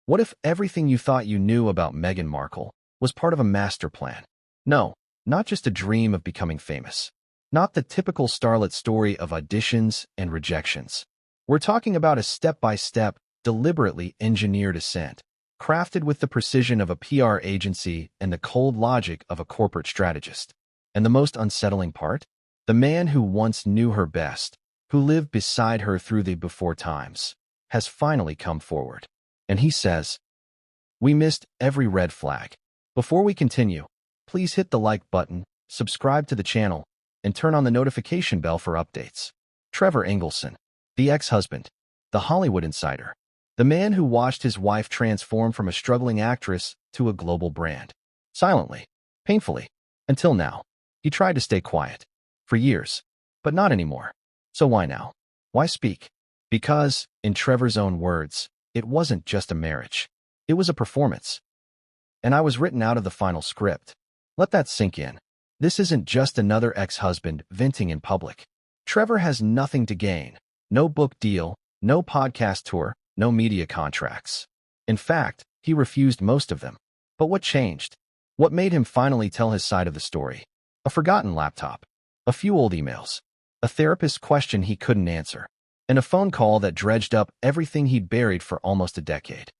What if everything you thought you knew about Meghan Markle was part of a master plan? No, not just a dream of becoming famous. Not the typical starlet story of auditions and rejections. We're talking about a step-by-step, deliberately engineered ascent, crafted with the precision of a PR agency and the cold logic of a corporate strategist. And the most unsettling part? The man who once knew her best, who lived beside her through the before times, has finally come forward. And he says, "We missed every red flag." Before we continue, please hit the like button, subscribe to the channel, and turn on the notification bell for updates. Trevor Engelson, the ex-husband, the Hollywood insider, the man who watched his wife transform from a struggling actress to a global brand. Silently, painfully, until now. He tried to stay quiet. For years. But not anymore. So why now? Why speak? Because, in Trevor's own words, it wasn't just a marriage. It was a performance. And I was written out of the final script. Let that sink in. This isn't just another ex-husband venting in public. Trevor has nothing to gain. No book deal, no podcast tour, no media contracts. In fact, he refused most of them. But what changed? What made him finally tell his side of the story? A forgotten laptop. A few old emails. A therapist's question he couldn't answer. And a phone call that dredged up everything he'd buried for almost a decade.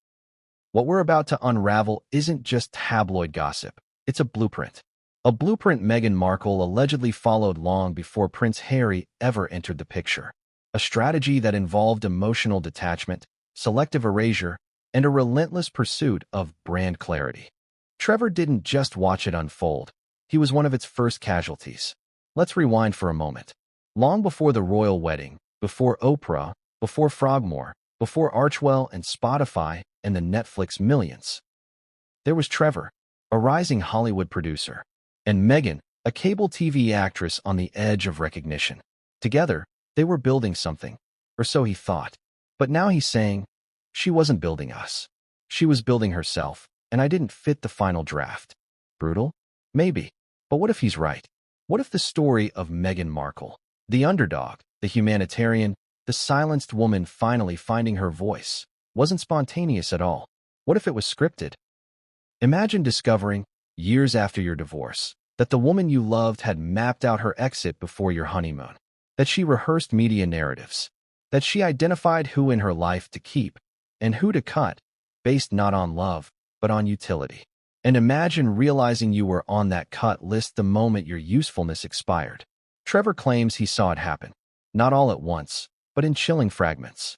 What we're about to unravel isn't just tabloid gossip. It's a blueprint. A blueprint Meghan Markle allegedly followed long before Prince Harry ever entered the picture. A strategy that involved emotional detachment, selective erasure, and a relentless pursuit of brand clarity. Trevor didn't just watch it unfold. He was one of its first casualties. Let's rewind for a moment. Long before the royal wedding, before Oprah, before Frogmore, before Archewell and Spotify and the Netflix millions, there was Trevor, a rising Hollywood producer, and Meghan, a cable TV actress on the edge of recognition. Together, they were building something, or so he thought. But now he's saying, she wasn't building us. She was building herself, and I didn't fit the final draft. Brutal? Maybe. But what if he's right? What if the story of Meghan Markle, the underdog, the humanitarian, the silenced woman finally finding her voice, wasn't spontaneous at all? What if it was scripted? Imagine discovering, years after your divorce, that the woman you loved had mapped out her exit before your honeymoon, that she rehearsed media narratives, that she identified who in her life to keep and who to cut, based not on love, but on utility. And imagine realizing you were on that cut list the moment your usefulness expired. Trevor claims he saw it happen, not all at once, but in chilling fragments.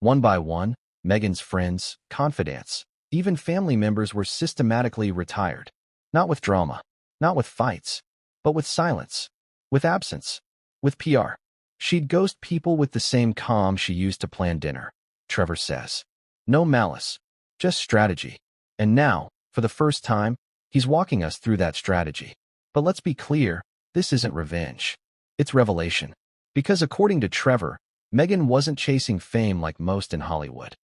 One by one, Meghan's friends, confidants, even family members were systematically retired. Not with drama, not with fights, but with silence, with absence, with PR. She'd ghost people with the same calm she used to plan dinner, Trevor says. No malice, just strategy. And now, for the first time, he's walking us through that strategy. But let's be clear, this isn't revenge. It's revelation. Because according to Trevor, Meghan wasn't chasing fame like most in Hollywood.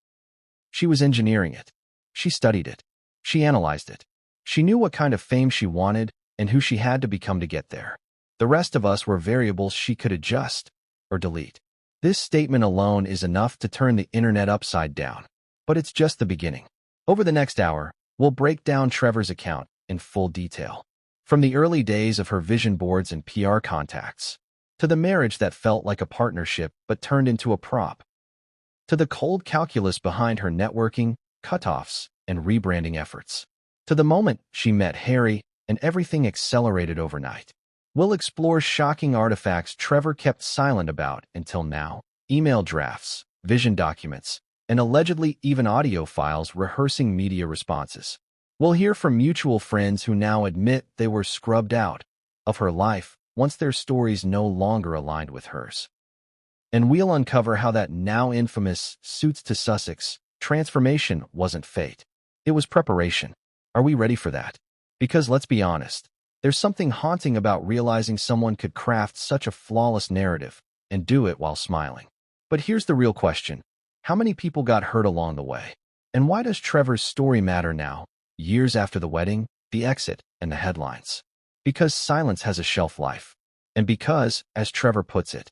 She was engineering it. She studied it. She analyzed it. She knew what kind of fame she wanted and who she had to become to get there. The rest of us were variables she could adjust or delete. This statement alone is enough to turn the internet upside down. But it's just the beginning. Over the next hour, we'll break down Trevor's account in full detail. From the early days of her vision boards and PR contacts, to the marriage that felt like a partnership but turned into a prop, to the cold calculus behind her networking, cutoffs, and rebranding efforts, to the moment she met Harry and everything accelerated overnight. We'll explore shocking artifacts Trevor kept silent about until now, email drafts, vision documents, and allegedly even audio files rehearsing media responses. We'll hear from mutual friends who now admit they were scrubbed out of her life once their stories no longer aligned with hers. And we'll uncover how that now infamous suits to Sussex transformation wasn't fate. It was preparation. Are we ready for that? Because let's be honest, there's something haunting about realizing someone could craft such a flawless narrative and do it while smiling. But here's the real question. How many people got hurt along the way? And why does Trevor's story matter now, years after the wedding, the exit, and the headlines? Because silence has a shelf life. And because, as Trevor puts it,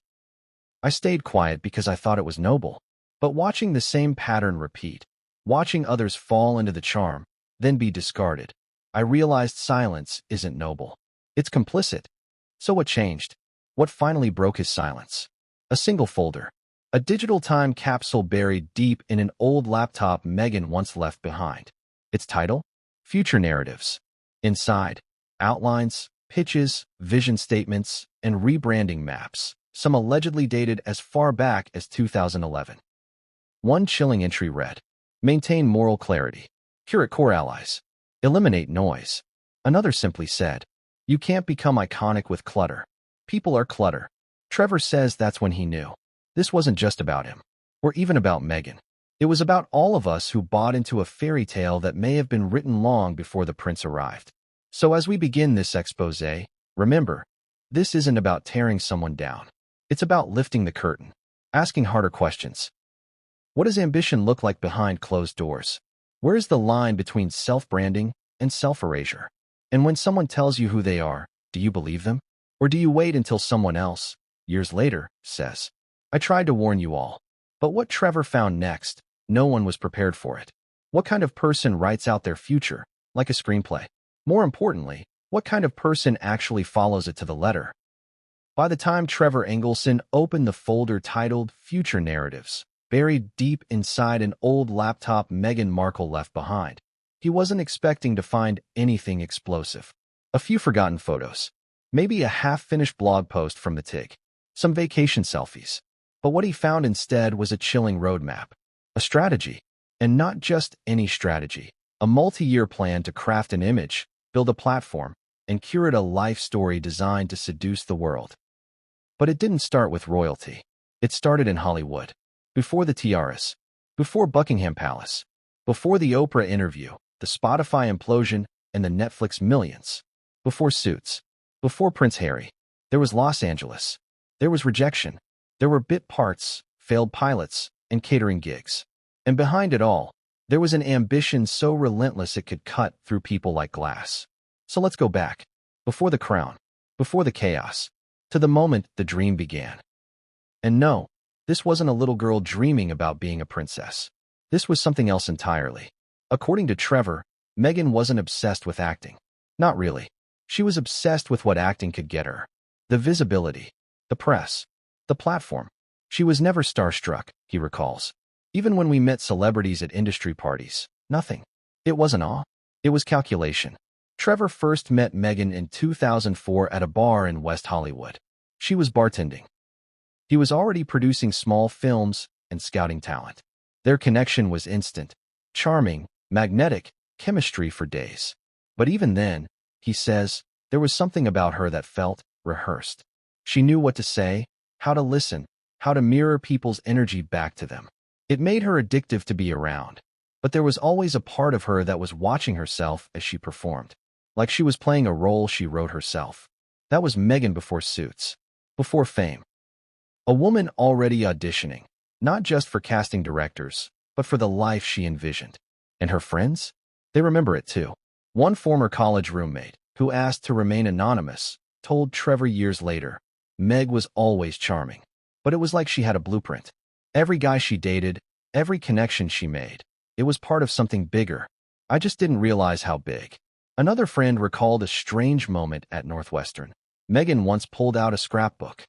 I stayed quiet because I thought it was noble. But watching the same pattern repeat, watching others fall into the charm, then be discarded. I realized silence isn't noble. It's complicit. So what changed? What finally broke his silence? A single folder. A digital time capsule buried deep in an old laptop Meghan once left behind. Its title? Future Narratives. Inside, outlines, pitches, vision statements, and rebranding maps, some allegedly dated as far back as 2011. One chilling entry read, "Maintain moral clarity. Curate core allies. Eliminate noise." Another simply said, "You can't become iconic with clutter. People are clutter." Trevor says that's when he knew. This wasn't just about him, or even about Meghan. It was about all of us who bought into a fairy tale that may have been written long before the prince arrived. So as we begin this expose, remember, this isn't about tearing someone down. It's about lifting the curtain, asking harder questions. What does ambition look like behind closed doors? Where is the line between self-branding and self-erasure? And when someone tells you who they are, do you believe them? Or do you wait until someone else, years later, says, "I tried to warn you all"? But what Trevor found next, no one was prepared for it. What kind of person writes out their future, like a screenplay? More importantly, what kind of person actually follows it to the letter? By the time Trevor Engelson opened the folder titled Future Narratives, buried deep inside an old laptop Meghan Markle left behind, he wasn't expecting to find anything explosive. A few forgotten photos, maybe a half-finished blog post from the TIG, some vacation selfies. But what he found instead was a chilling roadmap, a strategy, and not just any strategy, a multi-year plan to craft an image, build a platform, and curate a life story designed to seduce the world. But it didn't start with royalty. It started in Hollywood, before the tiaras, before Buckingham Palace, before the Oprah interview, the Spotify implosion, and the Netflix millions, before Suits, before Prince Harry. There was Los Angeles. There was rejection. There were bit parts, failed pilots, and catering gigs. And behind it all, there was an ambition so relentless it could cut through people like glass. So let's go back, before the crown, before the chaos, to the moment the dream began. And no, this wasn't a little girl dreaming about being a princess. This was something else entirely. According to Trevor, Meghan wasn't obsessed with acting. Not really. She was obsessed with what acting could get her. The visibility, the press, the platform. She was never starstruck, he recalls. Even when we met celebrities at industry parties, nothing. It wasn't awe. It was calculation. Trevor first met Meghan in 2004 at a bar in West Hollywood. She was bartending. He was already producing small films and scouting talent. Their connection was instant, charming, magnetic, chemistry for days. But even then, he says, there was something about her that felt rehearsed. She knew what to say, how to listen, how to mirror people's energy back to them. It made her addictive to be around, but there was always a part of her that was watching herself as she performed, like she was playing a role she wrote herself. That was Meghan before Suits, before fame. A woman already auditioning, not just for casting directors, but for the life she envisioned. And her friends? They remember it too. One former college roommate, who asked to remain anonymous, told Trevor years later, Meg was always charming, but it was like she had a blueprint. Every guy she dated, every connection she made, it was part of something bigger. I just didn't realize how big. Another friend recalled a strange moment at Northwestern. Meghan once pulled out a scrapbook.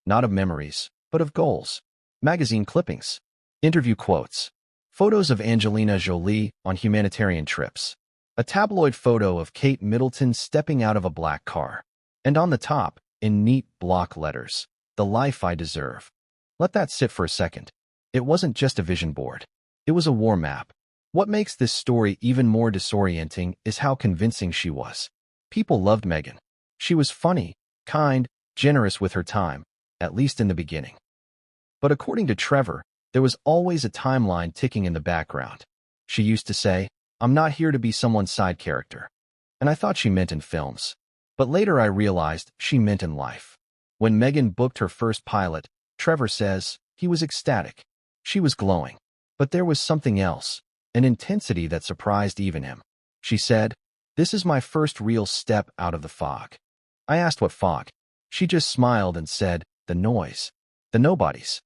Not of memories, but of goals. Magazine clippings. Interview quotes. Photos of Angelina Jolie on humanitarian trips. A tabloid photo of Kate Middleton stepping out of a black car. And on the top, in neat block letters, "The life I deserve." Let that sit for a second. It wasn't just a vision board. It was a war map. What makes this story even more disorienting is how convincing she was. People loved Meghan. She was funny, kind, generous with her time, at least in the beginning. But according to Trevor, there was always a timeline ticking in the background. She used to say, "I'm not here to be someone's side character." And I thought she meant in films. But later I realized she meant in life. When Meghan booked her first pilot, Trevor says, he was ecstatic. She was glowing. But there was something else, an intensity that surprised even him. She said, "This is my first real step out of the fog." I asked what fog. She just smiled and said, "The noise. The nobodies.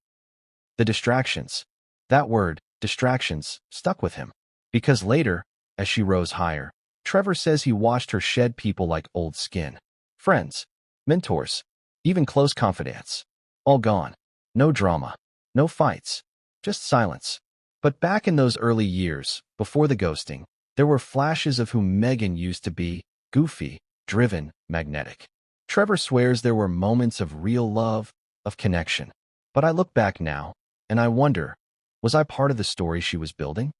The distractions." That word, distractions, stuck with him. Because later, as she rose higher, Trevor says he watched her shed people like old skin. Friends, mentors, even close confidants. All gone. No drama. No fights. Just silence. But back in those early years, before the ghosting, there were flashes of who Meghan used to be: goofy, driven, magnetic. Trevor swears there were moments of real love, of connection. But I look back now, and I wonder, was I part of the story she was building?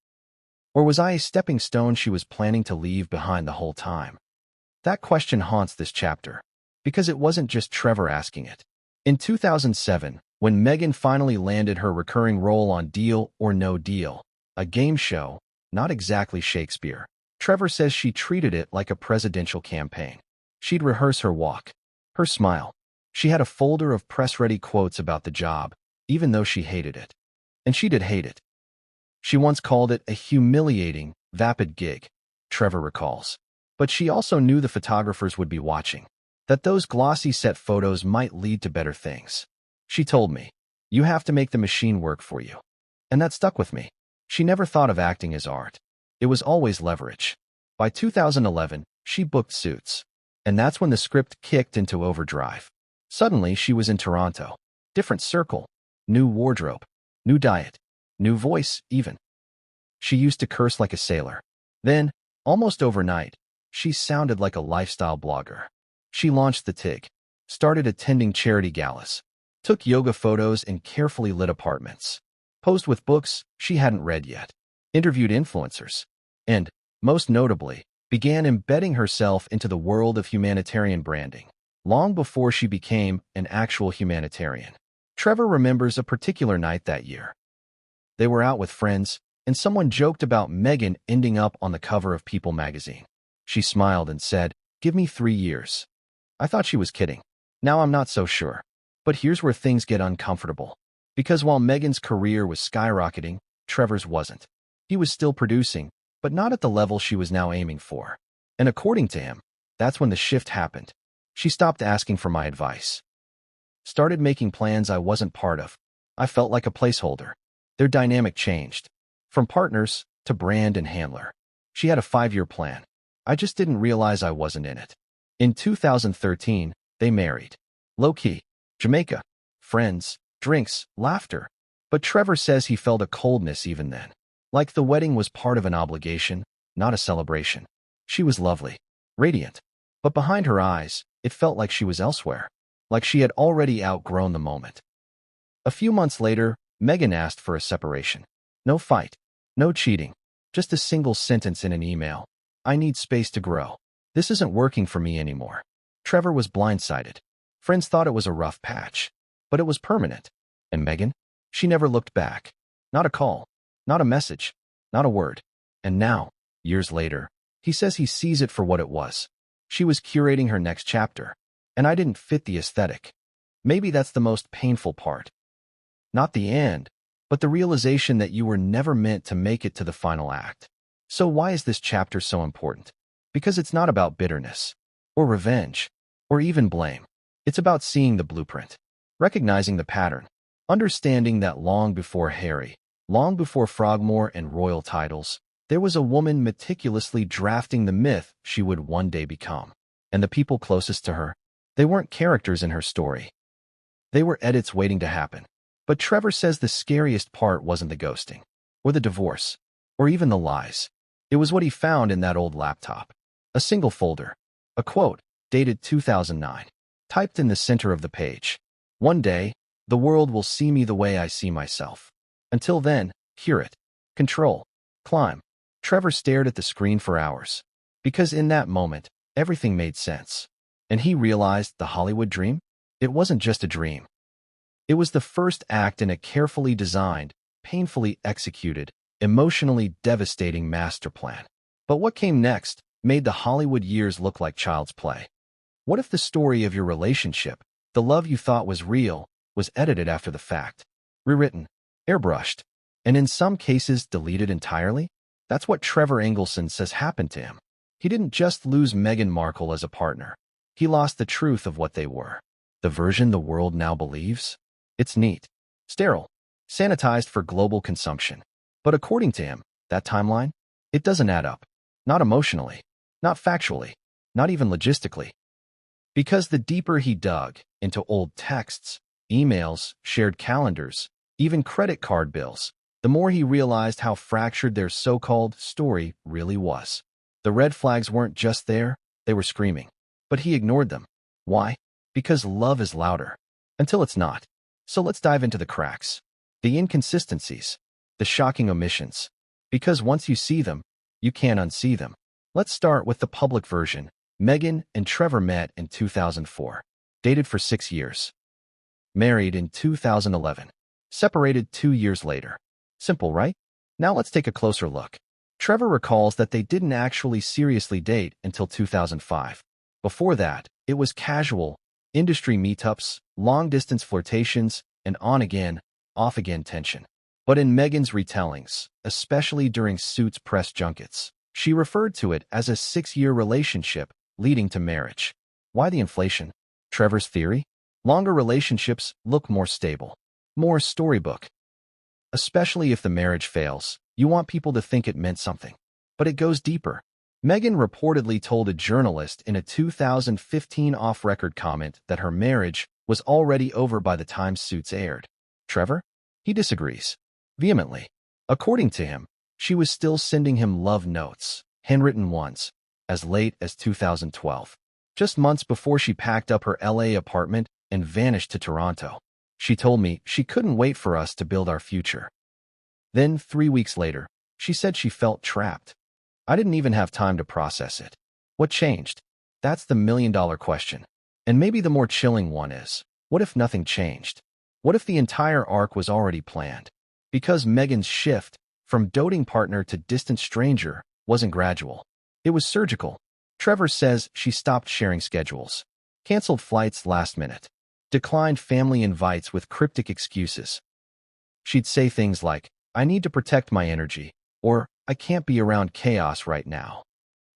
Or was I a stepping stone she was planning to leave behind the whole time? That question haunts this chapter, because it wasn't just Trevor asking it. In 2007, when Meghan finally landed her recurring role on Deal or No Deal, a game show, not exactly Shakespeare, Trevor says she treated it like a presidential campaign. She'd rehearse her walk, her smile. She had a folder of press-ready quotes about the job, even though she hated it. And she did hate it. She once called it a humiliating, vapid gig, Trevor recalls. But she also knew the photographers would be watching, that those glossy set photos might lead to better things. She told me, "You have to make the machine work for you." And that stuck with me. She never thought of acting as art. It was always leverage. By 2011, she booked Suits. And that's when the script kicked into overdrive. Suddenly, she was in Toronto. Different circle, new wardrobe, new diet, new voice, even. She used to curse like a sailor. Then, almost overnight, she sounded like a lifestyle blogger. She launched the TIG, started attending charity galas, took yoga photos in carefully lit apartments, posed with books she hadn't read yet, interviewed influencers, and, most notably, began embedding herself into the world of humanitarian branding, long before she became an actual humanitarian. Trevor remembers a particular night that year. They were out with friends, and someone joked about Meghan ending up on the cover of People magazine. She smiled and said, "Give me 3 years." I thought she was kidding. Now I'm not so sure. But here's where things get uncomfortable. Because while Meghan's career was skyrocketing, Trevor's wasn't. He was still producing, but not at the level she was now aiming for. And according to him, that's when the shift happened. She stopped asking for my advice. Started making plans I wasn't part of. I felt like a placeholder. Their dynamic changed. From partners to brand and handler. She had a 5-year plan. I just didn't realize I wasn't in it. In 2013, they married. Low-key. Jamaica. Friends. Drinks. Laughter. But Trevor says he felt a coldness even then. Like the wedding was part of an obligation, not a celebration. She was lovely. Radiant. But behind her eyes, it felt like she was elsewhere. Like she had already outgrown the moment. A few months later, Meghan asked for a separation. No fight. No cheating. Just a single sentence in an email. "I need space to grow. This isn't working for me anymore." Trevor was blindsided. Friends thought it was a rough patch. But it was permanent. And Meghan? She never looked back. Not a call. Not a message. Not a word. And now, years later, he says he sees it for what it was. She was curating her next chapter. And I didn't fit the aesthetic. Maybe that's the most painful part. Not the end, but the realization that you were never meant to make it to the final act. So why is this chapter so important? Because it's not about bitterness, or revenge, or even blame. It's about seeing the blueprint, recognizing the pattern, understanding that long before Harry, long before Frogmore and royal titles, there was a woman meticulously drafting the myth she would one day become. And the people closest to her, they weren't characters in her story. They were edits waiting to happen. But Trevor says the scariest part wasn't the ghosting, or the divorce, or even the lies. It was what he found in that old laptop. A single folder. A quote, dated 2009, typed in the center of the page. "One day, the world will see me the way I see myself. Until then, hear it. Control. Climb." Trevor stared at the screen for hours. Because in that moment, everything made sense. And he realized the Hollywood dream? It wasn't just a dream. It was the first act in a carefully designed, painfully executed, emotionally devastating master plan. But what came next made the Hollywood years look like child's play. What if the story of your relationship, the love you thought was real, was edited after the fact, rewritten, airbrushed, and in some cases deleted entirely? That's what Trevor Engelson says happened to him. He didn't just lose Meghan Markle as a partner. He lost the truth of what they were. The version the world now believes? It's neat, sterile, sanitized for global consumption. But according to him, that timeline, it doesn't add up. Not emotionally, not factually, not even logistically. Because the deeper he dug into old texts, emails, shared calendars, even credit card bills, the more he realized how fractured their so-called story really was. The red flags weren't just there, they were screaming. But he ignored them. Why? Because love is louder. Until it's not. So let's dive into the cracks. The inconsistencies. The shocking omissions. Because once you see them, you can't unsee them. Let's start with the public version. Meghan and Trevor met in 2004. Dated for 6 years. Married in 2011. Separated 2 years later. Simple, right? Now let's take a closer look. Trevor recalls that they didn't actually seriously date until 2005. Before that, it was casual, industry meetups, long-distance flirtations, and on-again, off-again tension. But in Meghan's retellings, especially during Suits press junkets, she referred to it as a 6-year relationship leading to marriage. Why the inflation? Trevor's theory? Longer relationships look more stable, more storybook. Especially if the marriage fails, you want people to think it meant something. But it goes deeper. Meghan reportedly told a journalist in a 2015 off-record comment that her marriage was already over by the time Suits aired. Trevor? He disagrees. Vehemently. According to him, she was still sending him love notes, handwritten ones, as late as 2012. Just months before she packed up her LA apartment and vanished to Toronto. She told me she couldn't wait for us to build our future. Then, 3 weeks later, she said she felt trapped. I didn't even have time to process it. What changed? That's the million-dollar question. And maybe the more chilling one is, what if nothing changed? What if the entire arc was already planned? Because Meghan's shift from doting partner to distant stranger wasn't gradual. It was surgical. Trevor says she stopped sharing schedules, canceled flights last minute, declined family invites with cryptic excuses. She'd say things like, "I need to protect my energy," or "I can't be around chaos right now."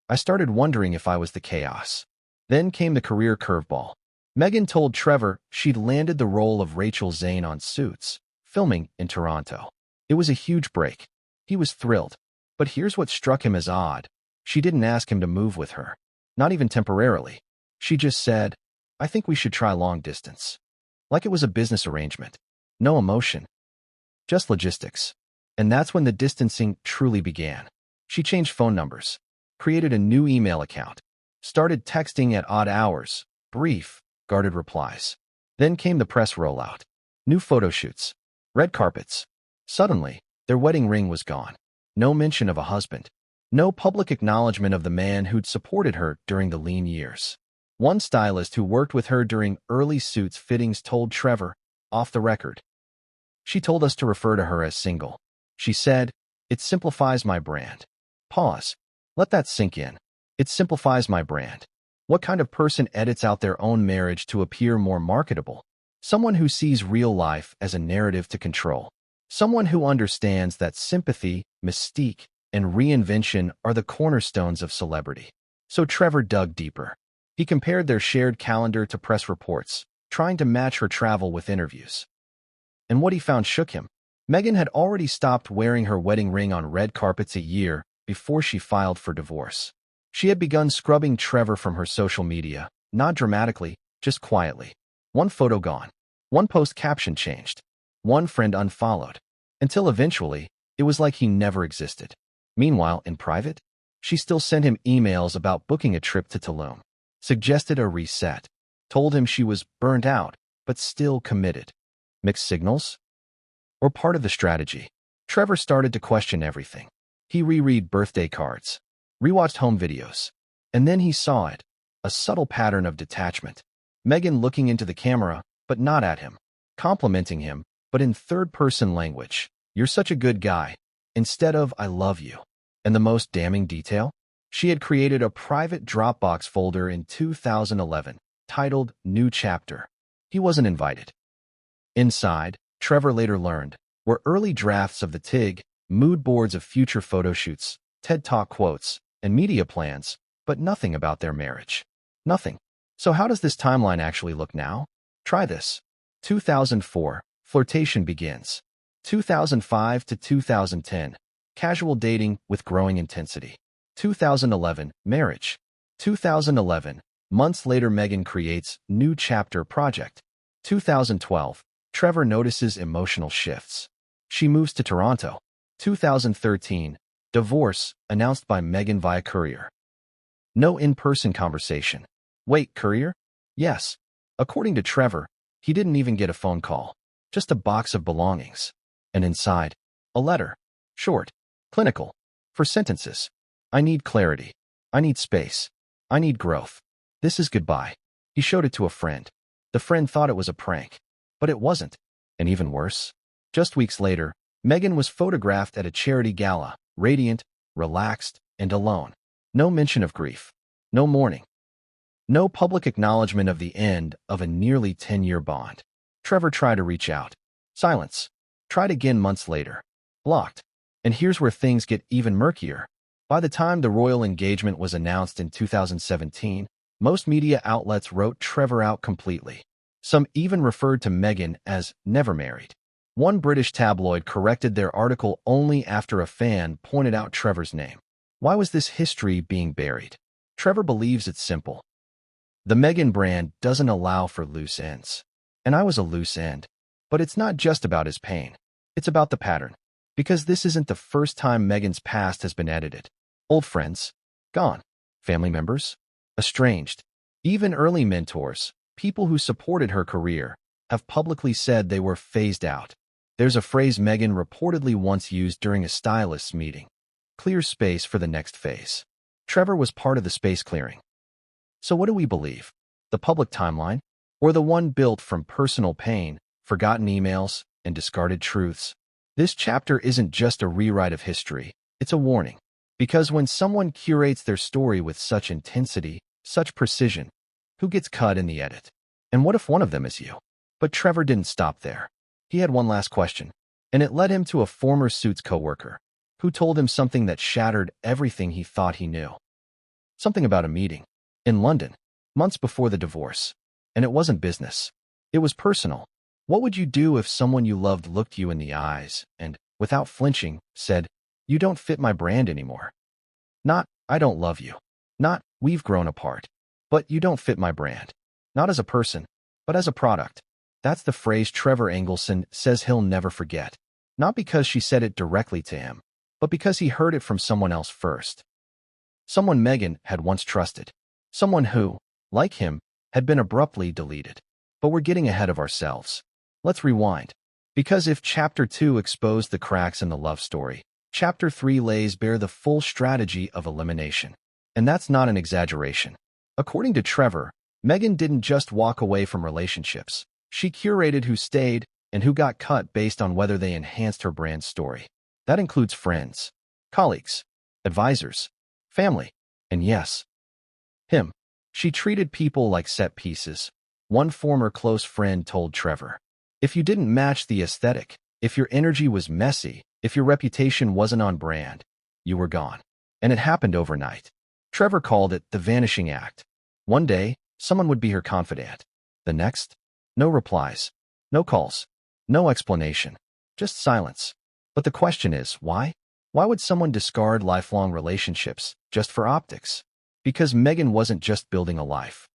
I started wondering if I was the chaos. Then came the career curveball. Meghan told Trevor she'd landed the role of Rachel Zane on Suits, filming in Toronto. It was a huge break. He was thrilled. But here's what struck him as odd. She didn't ask him to move with her. Not even temporarily. She just said, "I think we should try long distance." Like it was a business arrangement. No emotion. Just logistics. And that's when the distancing truly began. She changed phone numbers, created a new email account, started texting at odd hours, brief, guarded replies. Then came the press rollout. New photo shoots. Red carpets. Suddenly, their wedding ring was gone. No mention of a husband. No public acknowledgement of the man who'd supported her during the lean years. One stylist who worked with her during early Suits fittings told Trevor, off the record, "She told us to refer to her as single. She said, 'It simplifies my brand.'" Pause. Let that sink in. It simplifies my brand. What kind of person edits out their own marriage to appear more marketable? Someone who sees real life as a narrative to control. Someone who understands that sympathy, mystique, and reinvention are the cornerstones of celebrity. So Trevor dug deeper. He compared their shared calendar to press reports, trying to match her travel with interviews. And what he found shook him. Meghan had already stopped wearing her wedding ring on red carpets a year before she filed for divorce. She had begun scrubbing Trevor from her social media, not dramatically, just quietly. One photo gone. One post caption changed. One friend unfollowed. Until eventually, it was like he never existed. Meanwhile, in private, she still sent him emails about booking a trip to Tulum, suggested a reset, told him she was burnt out, but still committed. Mixed signals? Or part of the strategy? Trevor started to question everything. He reread birthday cards, rewatched home videos, and then he saw it, a subtle pattern of detachment. Meghan looking into the camera, but not at him, complimenting him, but in third-person language. "You're such a good guy," instead of "I love you." And the most damning detail? She had created a private Dropbox folder in 2011, titled New Chapter. He wasn't invited. Inside, Trevor later learned, were early drafts of the TIG, mood boards of future photo shoots, TED Talk quotes, and media plans, but nothing about their marriage. Nothing. So how does this timeline actually look now? Try this. 2004, flirtation begins. 2005 to 2010, casual dating with growing intensity. 2011, marriage. 2011, months later Meghan creates new chapter project. 2012, Trevor notices emotional shifts. She moves to Toronto. 2013, divorce announced by Meghan via courier. No in-person conversation. Wait, courier? Yes. According to Trevor, he didn't even get a phone call. Just a box of belongings. And inside, a letter. Short. Clinical. For sentences. I need clarity. I need space. I need growth. This is goodbye. He showed it to a friend. The friend thought it was a prank. But it wasn't. And even worse. Just weeks later, Meghan was photographed at a charity gala, radiant, relaxed, and alone. No mention of grief. No mourning. No public acknowledgement of the end of a nearly 10-year bond. Trevor tried to reach out. Silence. Tried again months later. Blocked. And here's where things get even murkier. By the time the royal engagement was announced in 2017, most media outlets wrote Trevor out completely. Some even referred to Meghan as never married. One British tabloid corrected their article only after a fan pointed out Trevor's name. Why was this history being buried? Trevor believes it's simple. The Meghan brand doesn't allow for loose ends. And I was a loose end. But it's not just about his pain. It's about the pattern. Because this isn't the first time Meghan's past has been edited. Old friends, gone. Family members, estranged. Even early mentors, people who supported her career, have publicly said they were phased out. There's a phrase Meghan reportedly once used during a stylist's meeting. Clear space for the next phase. Trevor was part of the space clearing. So what do we believe? The public timeline? Or the one built from personal pain, forgotten emails, and discarded truths? This chapter isn't just a rewrite of history, it's a warning. Because when someone curates their story with such intensity, such precision, who gets cut in the edit? And what if one of them is you? But Trevor didn't stop there. He had one last question, and it led him to a former Suits coworker, who told him something that shattered everything he thought he knew. Something about a meeting in London, months before the divorce. And it wasn't business. It was personal. What would you do if someone you loved looked you in the eyes and, without flinching, said, "You don't fit my brand anymore"? Not, "I don't love you." Not, "We've grown apart." But, "You don't fit my brand." Not as a person, but as a product. That's the phrase Trevor Engelson says he'll never forget. Not because she said it directly to him, but because he heard it from someone else first. Someone Meghan had once trusted. Someone who, like him, had been abruptly deleted. But we're getting ahead of ourselves. Let's rewind. Because if Chapter 2 exposed the cracks in the love story, Chapter 3 lays bare the full strategy of elimination. And that's not an exaggeration. According to Trevor, Meghan didn't just walk away from relationships. She curated who stayed and who got cut based on whether they enhanced her brand story. That includes friends, colleagues, advisors, family, and yes, him. She treated people like set pieces. One former close friend told Trevor, "If you didn't match the aesthetic, if your energy was messy, if your reputation wasn't on brand, you were gone." And it happened overnight. Trevor called it the vanishing act. One day, someone would be her confidant. The next, no replies, no calls, no explanation, just silence. But the question is, why? Why would someone discard lifelong relationships just for optics? Because Meghan wasn't just building a life.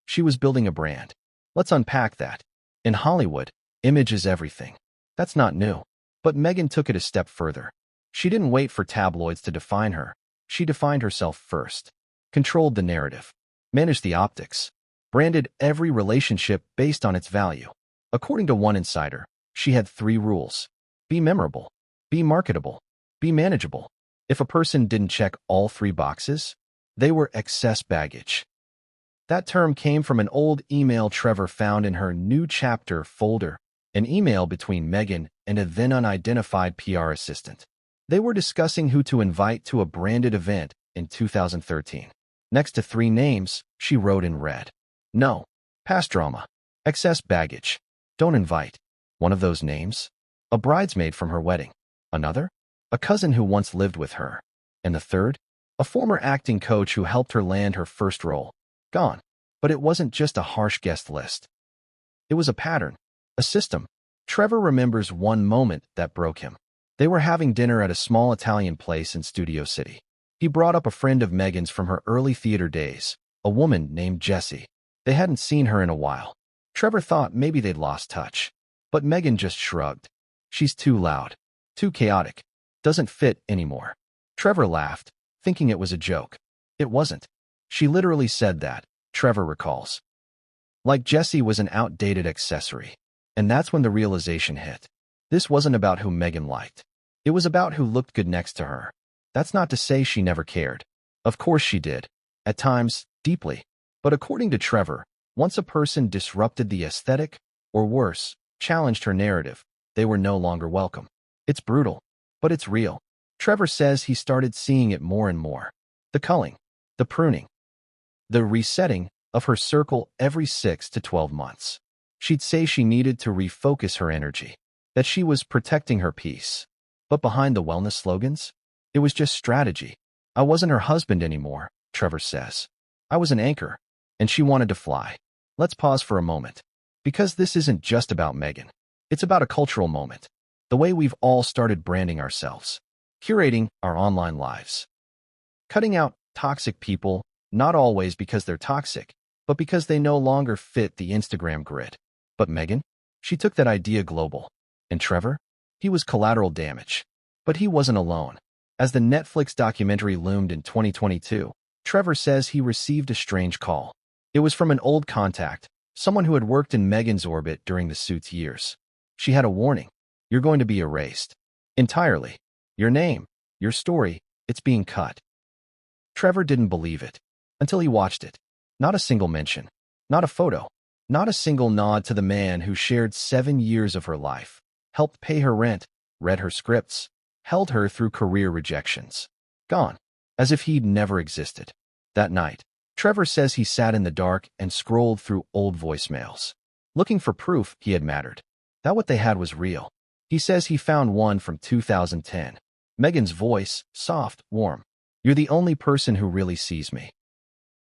She was building a brand. Let's unpack that. In Hollywood, image is everything. That's not new. But Meghan took it a step further. She didn't wait for tabloids to define her. She defined herself first. Controlled the narrative. Managed the optics. Branded every relationship based on its value. According to one insider, she had 3 rules. Be memorable. Be marketable. Be manageable. If a person didn't check all 3 boxes, they were excess baggage. That term came from an old email Trevor found in her new chapter folder, an email between Meghan and a then unidentified PR assistant. They were discussing who to invite to a branded event in 2013. Next to 3 names, she wrote in red, "No. Past drama. Excess baggage. Don't invite." One of those names? A bridesmaid from her wedding. Another? A cousin who once lived with her. And the third? A former acting coach who helped her land her first role. Gone. But it wasn't just a harsh guest list. It was a pattern, a system, Trevor remembers one moment that broke him. They were having dinner at a small Italian place in Studio City. He brought up a friend of Meghan's from her early theater days, a woman named Jessie. They hadn't seen her in a while. Trevor thought maybe they'd lost touch. But Meghan just shrugged. She's too loud, too chaotic, doesn't fit anymore. Trevor laughed, thinking it was a joke. It wasn't. She literally said that, Trevor recalls. Like Jessie was an outdated accessory. And that's when the realization hit. This wasn't about who Meghan liked. It was about who looked good next to her. That's not to say she never cared. Of course she did. At times, deeply. But according to Trevor, once a person disrupted the aesthetic, or worse, challenged her narrative, they were no longer welcome. It's brutal, but it's real. Trevor says he started seeing it more and more. The culling, the pruning, the resetting of her circle every 6 to 12 months. She'd say she needed to refocus her energy, that she was protecting her peace. But behind the wellness slogans, it was just strategy. I wasn't her husband anymore, Trevor says. I was an anchor, and she wanted to fly. Let's pause for a moment. Because this isn't just about Meghan. It's about a cultural moment. The way we've all started branding ourselves. Curating our online lives. Cutting out toxic people, not always because they're toxic, but because they no longer fit the Instagram grid. But Meghan? She took that idea global. And Trevor? He was collateral damage. But he wasn't alone. As the Netflix documentary loomed in 2022, Trevor says he received a strange call. It was from an old contact, someone who had worked in Meghan's orbit during the suit's years. She had a warning. You're going to be erased. Entirely. Your name, your story, it's being cut. Trevor didn't believe it. Until he watched it. Not a single mention. Not a photo. Not a single nod to the man who shared 7 years of her life, helped pay her rent, read her scripts, held her through career rejections. Gone. As if he'd never existed. That night, Trevor says he sat in the dark and scrolled through old voicemails, looking for proof he had mattered. That what they had was real. He says he found one from 2010. Meghan's voice, soft, warm. You're the only person who really sees me.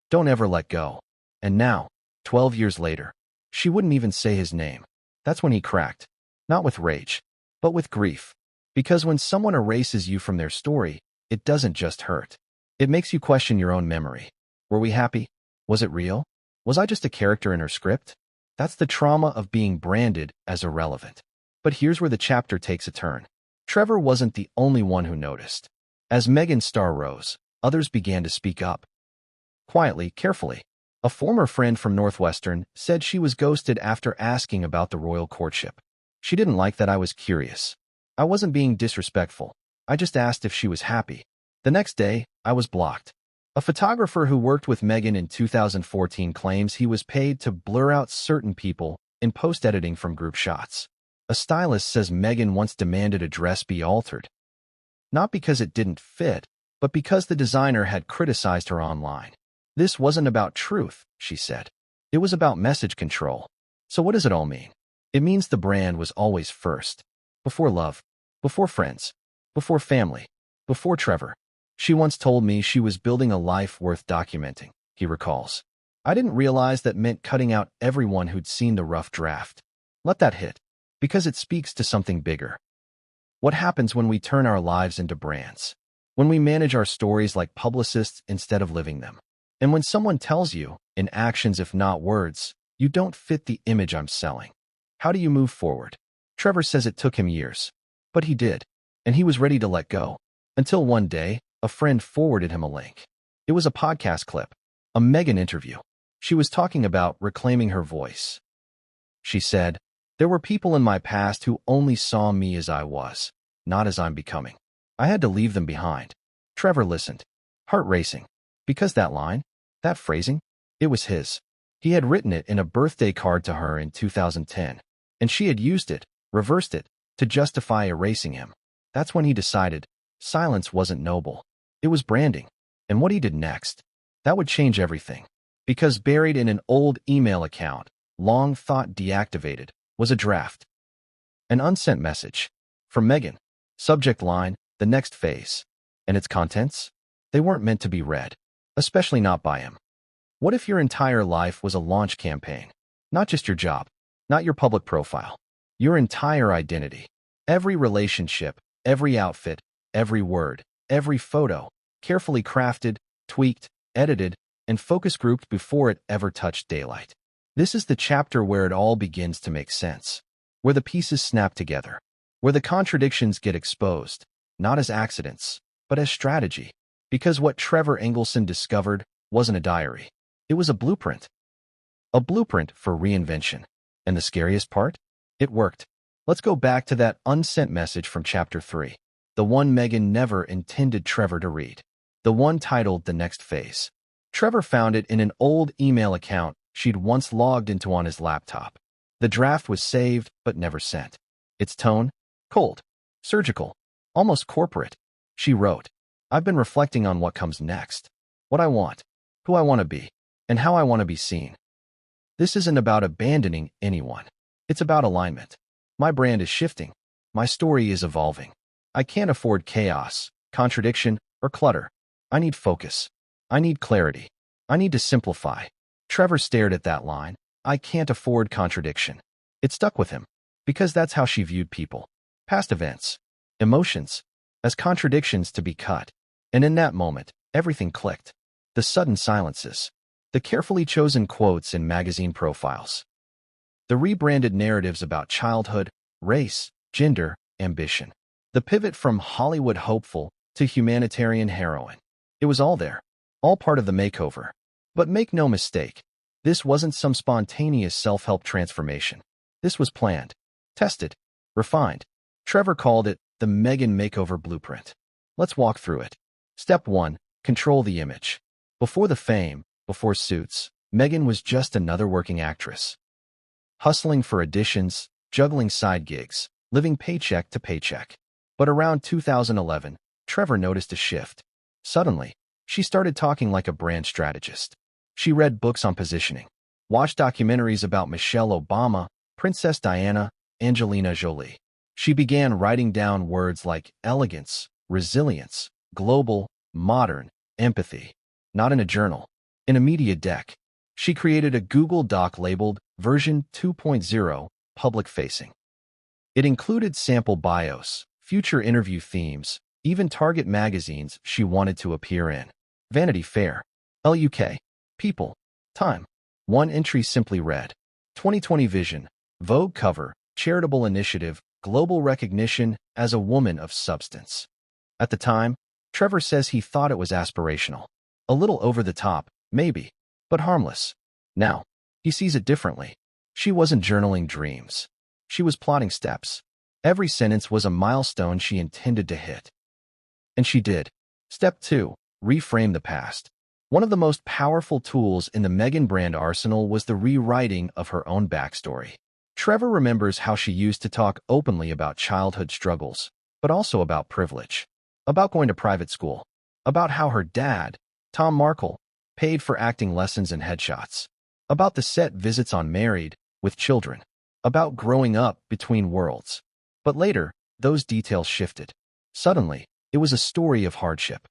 Don't ever let go. And now, 12 years later, she wouldn't even say his name. That's when he cracked. Not with rage, but with grief. Because when someone erases you from their story, it doesn't just hurt. It makes you question your own memory. Were we happy? Was it real? Was I just a character in her script? That's the trauma of being branded as irrelevant. But here's where the chapter takes a turn. Trevor wasn't the only one who noticed. As Meghan's star rose, others began to speak up. Quietly, carefully. A former friend from Northwestern said she was ghosted after asking about the royal courtship. She didn't like that I was curious. I wasn't being disrespectful. I just asked if she was happy. The next day, I was blocked. A photographer who worked with Meghan in 2014 claims he was paid to blur out certain people in post-editing from group shots. A stylist says Meghan once demanded a dress be altered. Not because it didn't fit, but because the designer had criticized her online. This wasn't about truth, she said. It was about message control. So what does it all mean? It means the brand was always first. Before love. Before friends. Before family. Before Trevor. She once told me she was building a life worth documenting, he recalls. I didn't realize that meant cutting out everyone who'd seen the rough draft. Let that hit. Because it speaks to something bigger. What happens when we turn our lives into brands? When we manage our stories like publicists instead of living them? And when someone tells you, in actions if not words, you don't fit the image I'm selling. How do you move forward? Trevor says it took him years. But he did. And he was ready to let go. Until one day, a friend forwarded him a link. It was a podcast clip. A Meghan interview. She was talking about reclaiming her voice. She said, there were people in my past who only saw me as I was, not as I'm becoming. I had to leave them behind. Trevor listened. Heart racing. Because that line, that phrasing, it was his. He had written it in a birthday card to her in 2010, and she had used it, reversed it, to justify erasing him. That's when he decided silence wasn't noble. It was branding. And what he did next, that would change everything. Because buried in an old email account, long thought deactivated, was a draft. An unsent message. From Meghan. Subject line, the next phase. And its contents? They weren't meant to be read. Especially not by him. What if your entire life was a launch campaign? Not just your job. Not your public profile. Your entire identity. Every relationship, every outfit, every word, every photo, carefully crafted, tweaked, edited, and focus grouped before it ever touched daylight. This is the chapter where it all begins to make sense, where the pieces snap together, where the contradictions get exposed, not as accidents, but as strategy. Because what Trevor Engelson discovered wasn't a diary. It was a blueprint. A blueprint for reinvention. And the scariest part? It worked. Let's go back to that unsent message from Chapter 3. The one Meghan never intended Trevor to read. The one titled The Next Phase. Trevor found it in an old email account she'd once logged into on his laptop. The draft was saved, but never sent. Its tone? Cold. Surgical. Almost corporate. She wrote, "I've been reflecting on what comes next. What I want. Who I want to be. And how I want to be seen. This isn't about abandoning anyone. It's about alignment. My brand is shifting. My story is evolving. I can't afford chaos, contradiction, or clutter. I need focus. I need clarity. I need to simplify." Trevor stared at that line. I can't afford contradiction. It stuck with him, because that's how she viewed people. Past events, emotions, as contradictions to be cut. And in that moment, everything clicked. The sudden silences. The carefully chosen quotes in magazine profiles. The rebranded narratives about childhood, race, gender, ambition. The pivot from Hollywood hopeful to humanitarian heroine. It was all there. All part of the makeover. But make no mistake, this wasn't some spontaneous self-help transformation. This was planned, tested, refined. Trevor called it the Meghan Makeover Blueprint. Let's walk through it. Step 1. Control the image. Before the fame, before Suits, Meghan was just another working actress. Hustling for auditions, juggling side gigs, living paycheck to paycheck. But around 2011, Trevor noticed a shift. Suddenly, she started talking like a brand strategist. She read books on positioning, watched documentaries about Michelle Obama, Princess Diana, Angelina Jolie. She began writing down words like elegance, resilience, global, modern, empathy. Not in a journal, in a media deck. She created a Google Doc labeled version 2.0, public-facing. It included sample bios, future interview themes, even target magazines she wanted to appear in. Vanity Fair, LUK, People, Time. One entry simply read, 2020 Vision, Vogue cover, charitable initiative, global recognition as a woman of substance. At the time, Trevor says he thought it was aspirational. A little over the top, maybe, but harmless. Now, he sees it differently. She wasn't journaling dreams. She was plotting steps. Every sentence was a milestone she intended to hit. And she did. Step 2. Reframe the past. One of the most powerful tools in the Meghan brand arsenal was the rewriting of her own backstory. Trevor remembers how she used to talk openly about childhood struggles, but also about privilege. About going to private school. About how her dad, Tom Markle, paid for acting lessons and headshots. About the set visits on Married, with Children. About growing up between worlds. But later, those details shifted. Suddenly, it was a story of hardship.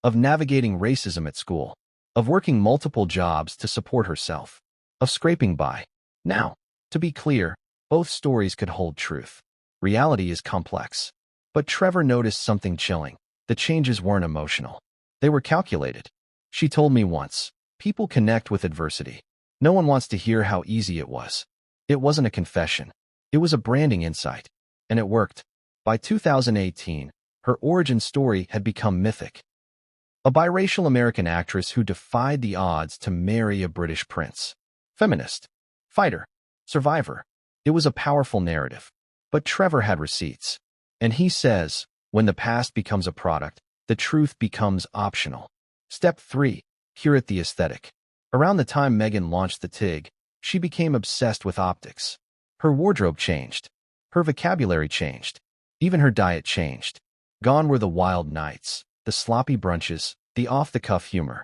Of navigating racism at school. Of working multiple jobs to support herself. Of scraping by. Now, to be clear, both stories could hold truth. Reality is complex. But Trevor noticed something chilling. The changes weren't emotional. They were calculated. She told me once, people connect with adversity. No one wants to hear how easy it was. It wasn't a confession. It was a branding insight. And it worked. By 2018, her origin story had become mythic. A biracial American actress who defied the odds to marry a British prince. Feminist. Fighter. Survivor. It was a powerful narrative. But Trevor had receipts. And he says, when the past becomes a product, the truth becomes optional. Step 3. Curate the aesthetic. Around the time Meghan launched the TIG, she became obsessed with optics. Her wardrobe changed. Her vocabulary changed. Even her diet changed. Gone were the wild nights, the sloppy brunches, the off-the-cuff humor.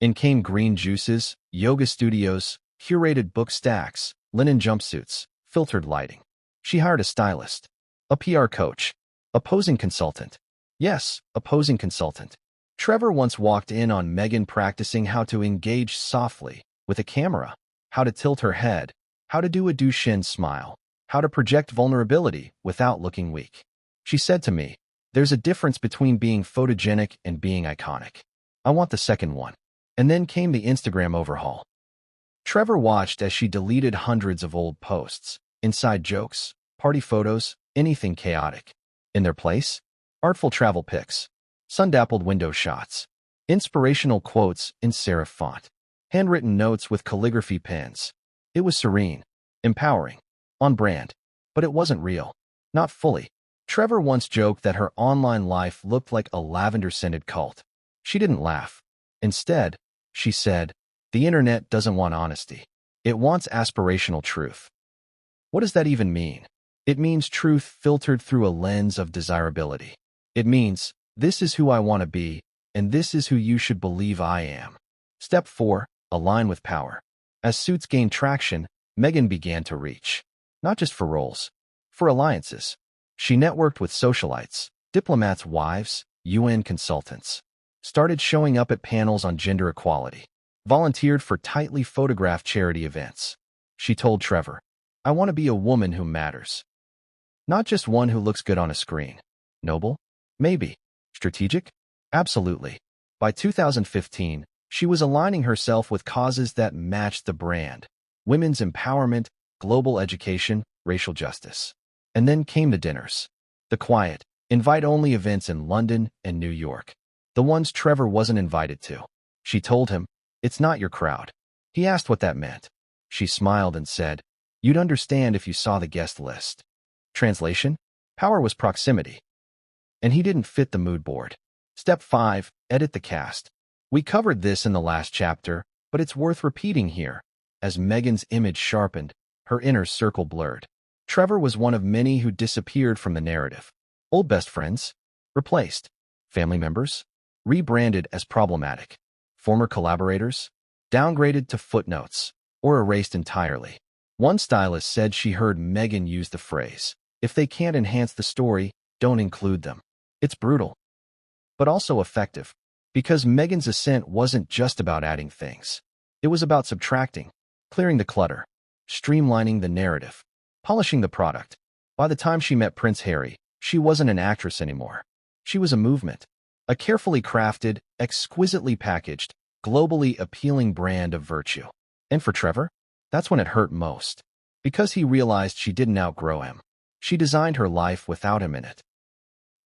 In came green juices, yoga studios, curated book stacks, linen jumpsuits, filtered lighting. She hired a stylist, a PR coach, a posing consultant. Yes, a posing consultant. Trevor once walked in on Meghan practicing how to engage softly with a camera, how to tilt her head, how to do a Duchenne smile. how to project vulnerability without looking weak. She said to me, "There's a difference between being photogenic and being iconic. I want the second one." And then came the Instagram overhaul. Trevor watched as she deleted hundreds of old posts, inside jokes, party photos, anything chaotic. In their place, artful travel pics, sun-dappled window shots, inspirational quotes in serif font, handwritten notes with calligraphy pens. It was serene, empowering, on brand, but it wasn't real. Not fully. Trevor once joked that her online life looked like a lavender-scented cult. She didn't laugh. Instead, she said, "The internet doesn't want honesty. It wants aspirational truth." What does that even mean? It means truth filtered through a lens of desirability. It means, this is who I want to be, and this is who you should believe I am. Step 4. Align with power. As Suits gained traction, Meghan began to reach. Not just for roles, for alliances. She networked with socialites, diplomats' wives, UN consultants. Started showing up at panels on gender equality. Volunteered for tightly photographed charity events. She told Trevor, "I want to be a woman who matters. Not just one who looks good on a screen." Noble? Maybe. Strategic? Absolutely. By 2015, she was aligning herself with causes that matched the brand: women's empowerment, global education, racial justice. And then came the dinners. The quiet, invite-only events in London and New York. The ones Trevor wasn't invited to. She told him, "It's not your crowd." He asked what that meant. She smiled and said, "You'd understand if you saw the guest list." Translation? Power was proximity. And he didn't fit the mood board. Step 5. Edit the cast. We covered this in the last chapter, but it's worth repeating here. As Meghan's image sharpened, her inner circle blurred. Trevor was one of many who disappeared from the narrative. Old best friends? Replaced. Family members? Rebranded as problematic. Former collaborators? Downgraded to footnotes, or erased entirely. One stylist said she heard Meghan use the phrase, "If they can't enhance the story, don't include them." It's brutal, but also effective, because Meghan's ascent wasn't just about adding things. It was about subtracting, clearing the clutter, streamlining the narrative, polishing the product. By the time she met Prince Harry, she wasn't an actress anymore. She was a movement, a carefully crafted, exquisitely packaged, globally appealing brand of virtue. And for Trevor, that's when it hurt most. Because he realized she didn't outgrow him. She designed her life without him in it.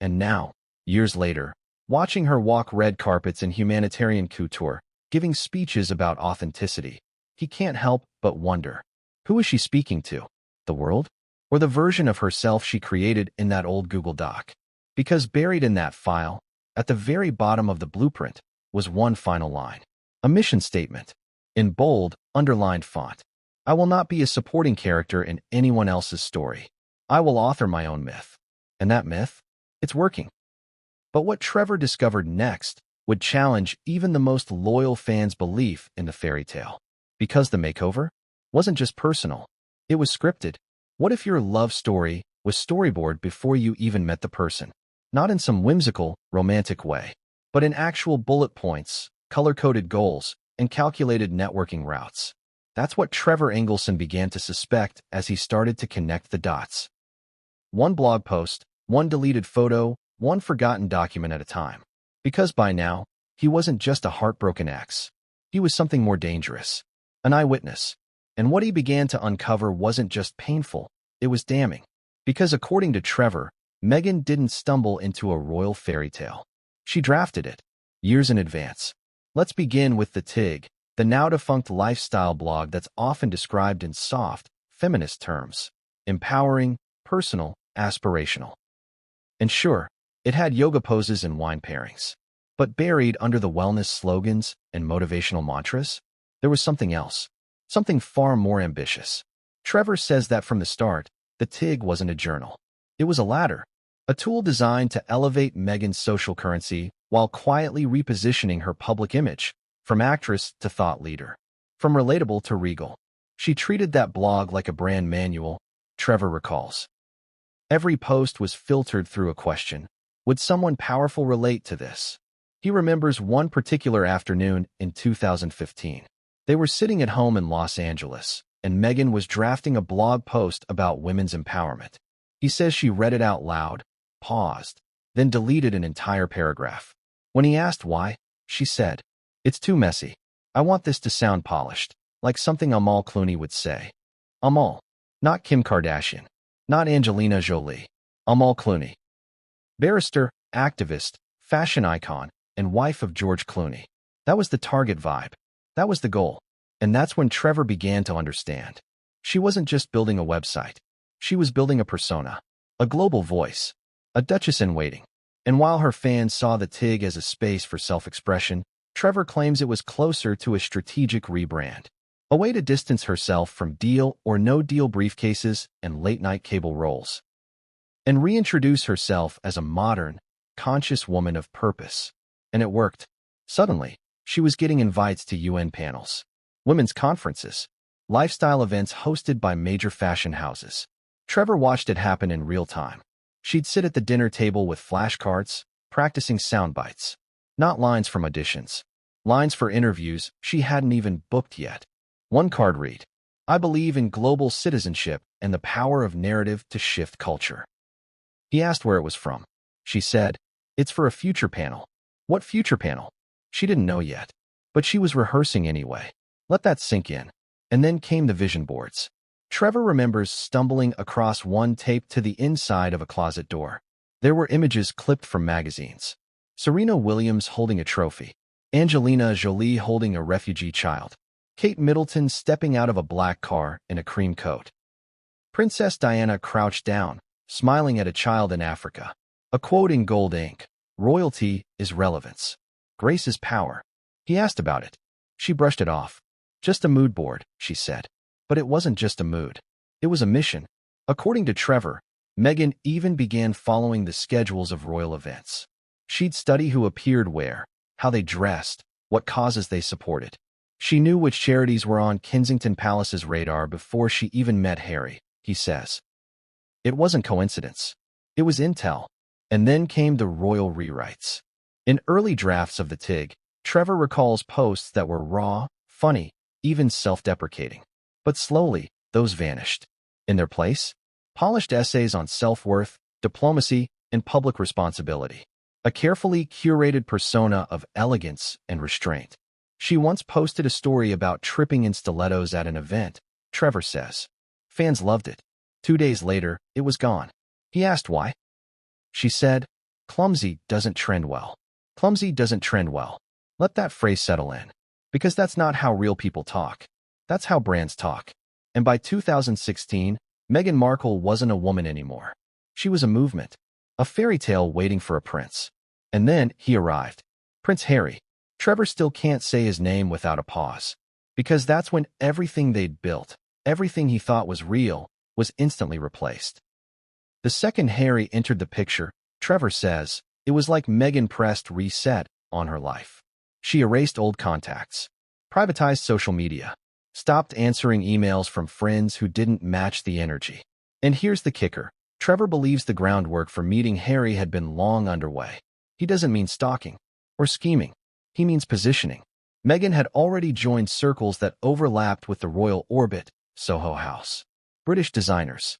And now, years later, watching her walk red carpets in humanitarian couture, giving speeches about authenticity, he can't help but wonder, who is she speaking to? The world? Or the version of herself she created in that old Google Doc? Because buried in that file, at the very bottom of the blueprint, was one final line. A mission statement. In bold, underlined font. "I will not be a supporting character in anyone else's story. I will author my own myth." And that myth? It's working. But what Trevor discovered next would challenge even the most loyal fans' belief in the fairy tale. Because the makeover wasn't just personal, it was scripted. What if your love story was storyboarded before you even met the person? Not in some whimsical, romantic way, but in actual bullet points, color-coded goals, and calculated networking routes. That's what Trevor Engelson began to suspect as he started to connect the dots. One blog post, one deleted photo, one forgotten document at a time. Because by now, he wasn't just a heartbroken ex. He was something more dangerous. An eyewitness. And what he began to uncover wasn't just painful, it was damning. Because according to Trevor, Meghan didn't stumble into a royal fairy tale. She drafted it, years in advance. Let's begin with The Tig, the now-defunct lifestyle blog that's often described in soft, feminist terms. Empowering, personal, aspirational. And sure, it had yoga poses and wine pairings. But buried under the wellness slogans and motivational mantras, there was something else. Something far more ambitious. Trevor says that from the start, The Tig wasn't a journal. It was a ladder. A tool designed to elevate Meghan's social currency while quietly repositioning her public image, from actress to thought leader, from relatable to regal. She treated that blog like a brand manual, Trevor recalls. Every post was filtered through a question. Would someone powerful relate to this? He remembers one particular afternoon in 2015. They were sitting at home in Los Angeles, and Meghan was drafting a blog post about women's empowerment. He says she read it out loud, paused, then deleted an entire paragraph. When he asked why, she said, "It's too messy. I want this to sound polished, like something Amal Clooney would say." Amal. Not Kim Kardashian. Not Angelina Jolie. Amal Clooney. Barrister, activist, fashion icon, and wife of George Clooney. That was the target vibe. That was the goal. And that's when Trevor began to understand. She wasn't just building a website. She was building a persona, a global voice, a duchess in waiting. And while her fans saw the TIG as a space for self-expression, Trevor claims it was closer to a strategic rebrand, a way to distance herself from deal or no-deal briefcases and late-night cable roles, and reintroduce herself as a modern, conscious woman of purpose. And it worked. Suddenly, she was getting invites to UN panels, women's conferences, lifestyle events hosted by major fashion houses. Trevor watched it happen in real time. She'd sit at the dinner table with flashcards, practicing sound bites, not lines from auditions, lines for interviews she hadn't even booked yet. One card read, "I believe in global citizenship and the power of narrative to shift culture." He asked where it was from. She said, "It's for a future panel." What future panel? She didn't know yet, but she was rehearsing anyway. Let that sink in. And then came the vision boards. Trevor remembers stumbling across one taped to the inside of a closet door. There were images clipped from magazines. Serena Williams holding a trophy. Angelina Jolie holding a refugee child. Kate Middleton stepping out of a black car in a cream coat. Princess Diana crouched down, smiling at a child in Africa. A quote in gold ink. "Royalty is relevance. Grace is power." He asked about it. She brushed it off. "Just a mood board," she said. But it wasn't just a mood. It was a mission. According to Trevor, Meghan even began following the schedules of royal events. She'd study who appeared where, how they dressed, what causes they supported. She knew which charities were on Kensington Palace's radar before she even met Harry, he says. It wasn't coincidence. It was intel. And then came the royal rewrites. In early drafts of the TIG, Trevor recalls posts that were raw, funny, even self-deprecating. But slowly, those vanished. In their place, polished essays on self-worth, diplomacy, and public responsibility. A carefully curated persona of elegance and restraint. She once posted a story about tripping in stilettos at an event, Trevor says. Fans loved it. 2 days later, it was gone. He asked why. She said, "Clumsy doesn't trend well. Clumsy doesn't trend well." Let that phrase settle in. Because that's not how real people talk. That's how brands talk. And by 2016, Meghan Markle wasn't a woman anymore. She was a movement. A fairy tale waiting for a prince. And then he arrived. Prince Harry. Trevor still can't say his name without a pause. Because that's when everything they'd built, everything he thought was real, was instantly replaced. The second Harry entered the picture, Trevor says, it was like Meghan pressed reset on her life. She erased old contacts, privatized social media, stopped answering emails from friends who didn't match the energy. And here's the kicker. Trevor believes the groundwork for meeting Harry had been long underway. He doesn't mean stalking or scheming. He means positioning. Meghan had already joined circles that overlapped with the royal orbit, Soho House, British designers,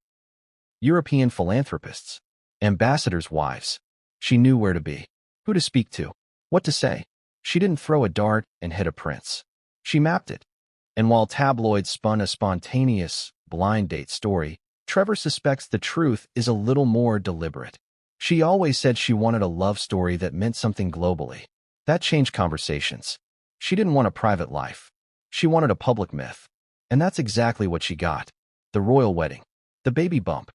European philanthropists, ambassadors' wives. She knew where to be, who to speak to, what to say. She didn't throw a dart and hit a prince. She mapped it. And while tabloids spun a spontaneous, blind date story, Trevor suspects the truth is a little more deliberate. She always said she wanted a love story that meant something globally. That changed conversations. She didn't want a private life. She wanted a public myth. And that's exactly what she got. The royal wedding. The baby bump.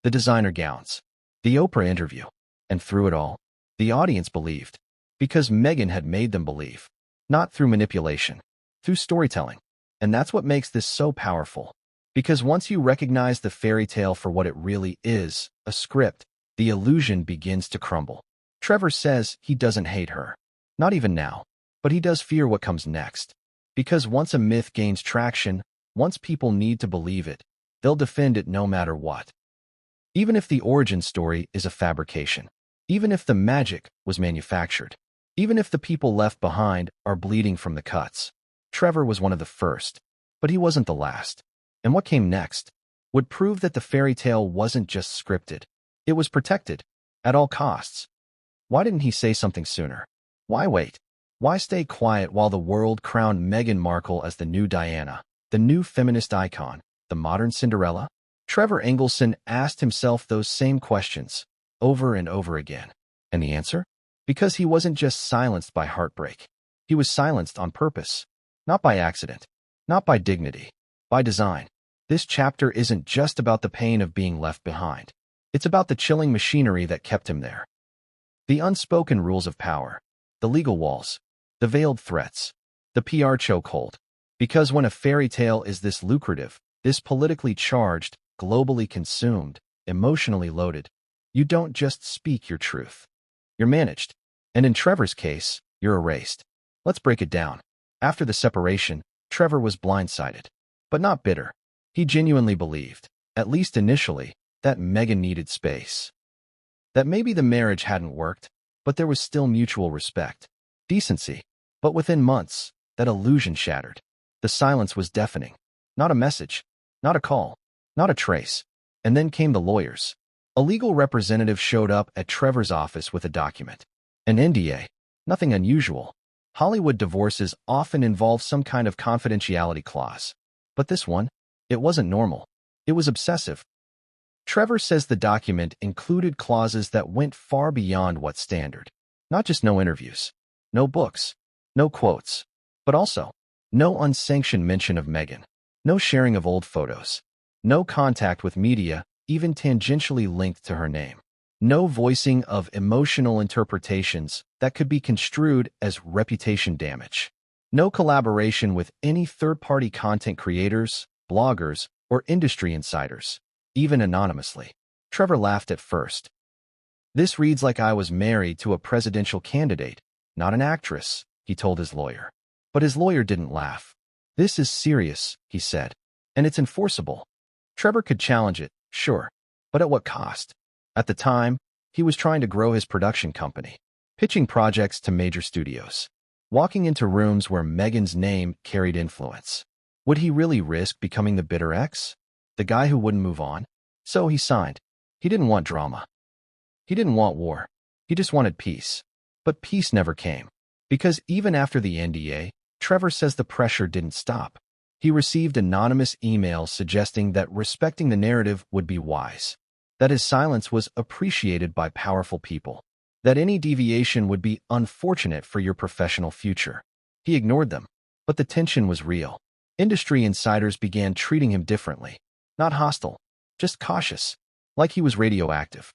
The designer gowns. The Oprah interview. And through it all, the audience believed. Because Meghan had made them believe. Not through manipulation. Through storytelling. And that's what makes this so powerful. Because once you recognize the fairy tale for what it really is, a script, the illusion begins to crumble. Trevor says he doesn't hate her. Not even now. But he does fear what comes next. Because once a myth gains traction, once people need to believe it, they'll defend it no matter what. Even if the origin story is a fabrication. Even if the magic was manufactured. Even if the people left behind are bleeding from the cuts. Trevor was one of the first. But he wasn't the last. And what came next would prove that the fairy tale wasn't just scripted. It was protected, at all costs. Why didn't he say something sooner? Why wait? Why stay quiet while the world crowned Meghan Markle as the new Diana, the new feminist icon, the modern Cinderella? Trevor Engelson asked himself those same questions, over and over again. And the answer? Because he wasn't just silenced by heartbreak. He was silenced on purpose. Not by accident. Not by dignity. By design. This chapter isn't just about the pain of being left behind. It's about the chilling machinery that kept him there. The unspoken rules of power. The legal walls. The veiled threats. The PR chokehold. Because when a fairy tale is this lucrative, this politically charged, globally consumed, emotionally loaded, you don't just speak your truth. You're managed. And in Trevor's case, you're erased. Let's break it down. After the separation, Trevor was blindsided. But not bitter. He genuinely believed, at least initially, that Meghan needed space. That maybe the marriage hadn't worked, but there was still mutual respect. Decency. But within months, that illusion shattered. The silence was deafening. Not a message. Not a call. Not a trace. And then came the lawyers. A legal representative showed up at Trevor's office with a document. An NDA. Nothing unusual. Hollywood divorces often involve some kind of confidentiality clause. But this one? It wasn't normal. It was obsessive. Trevor says the document included clauses that went far beyond what's standard. Not just no interviews. No books. No quotes. But also, no unsanctioned mention of Meghan. No sharing of old photos. No contact with media, even tangentially linked to her name. No voicing of emotional interpretations that could be construed as reputation damage. No collaboration with any third-party content creators, bloggers, or industry insiders, even anonymously. Trevor laughed at first. This reads like I was married to a presidential candidate, not an actress, he told his lawyer. But his lawyer didn't laugh. This is serious, he said, and it's enforceable. Trevor could challenge it, sure, but at what cost? At the time, he was trying to grow his production company, pitching projects to major studios, walking into rooms where Meghan's name carried influence. Would he really risk becoming the bitter ex? The guy who wouldn't move on? So he signed. He didn't want drama. He didn't want war. He just wanted peace. But peace never came. Because even after the NDA, Trevor says the pressure didn't stop. He received anonymous emails suggesting that respecting the narrative would be wise, that his silence was appreciated by powerful people, that any deviation would be unfortunate for your professional future. He ignored them, but the tension was real. Industry insiders began treating him differently, not hostile, just cautious, like he was radioactive.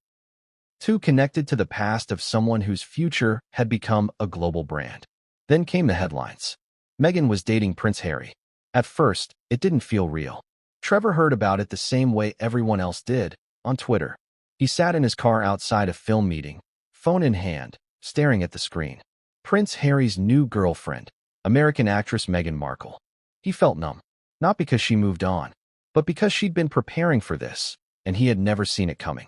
Too connected to the past of someone whose future had become a global brand. Then came the headlines. Meghan was dating Prince Harry. At first, it didn't feel real. Trevor heard about it the same way everyone else did, on Twitter. He sat in his car outside a film meeting, phone in hand, staring at the screen. Prince Harry's new girlfriend, American actress Meghan Markle. He felt numb, not because she moved on, but because she'd been preparing for this, and he had never seen it coming.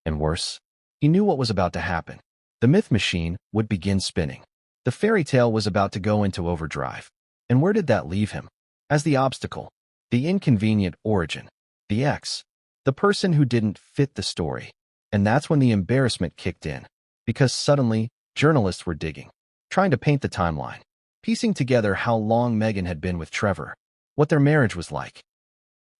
And worse, he knew what was about to happen. The myth machine would begin spinning. The fairy tale was about to go into overdrive. And where did that leave him? As the obstacle, the inconvenient origin, the ex, the person who didn't fit the story. And that's when the embarrassment kicked in, because suddenly, journalists were digging, trying to paint the timeline, piecing together how long Meghan had been with Trevor, what their marriage was like.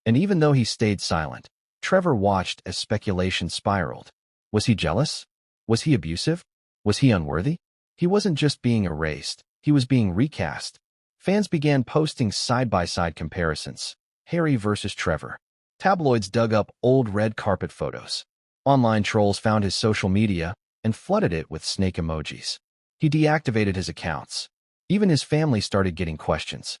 And even though he stayed silent, Trevor watched as speculation spiraled. Was he jealous? Was he abusive? Was he unworthy? He wasn't just being erased, he was being recast. Fans began posting side-by-side comparisons. Harry versus Trevor. Tabloids dug up old red carpet photos. Online trolls found his social media and flooded it with snake emojis. He deactivated his accounts. Even his family started getting questions.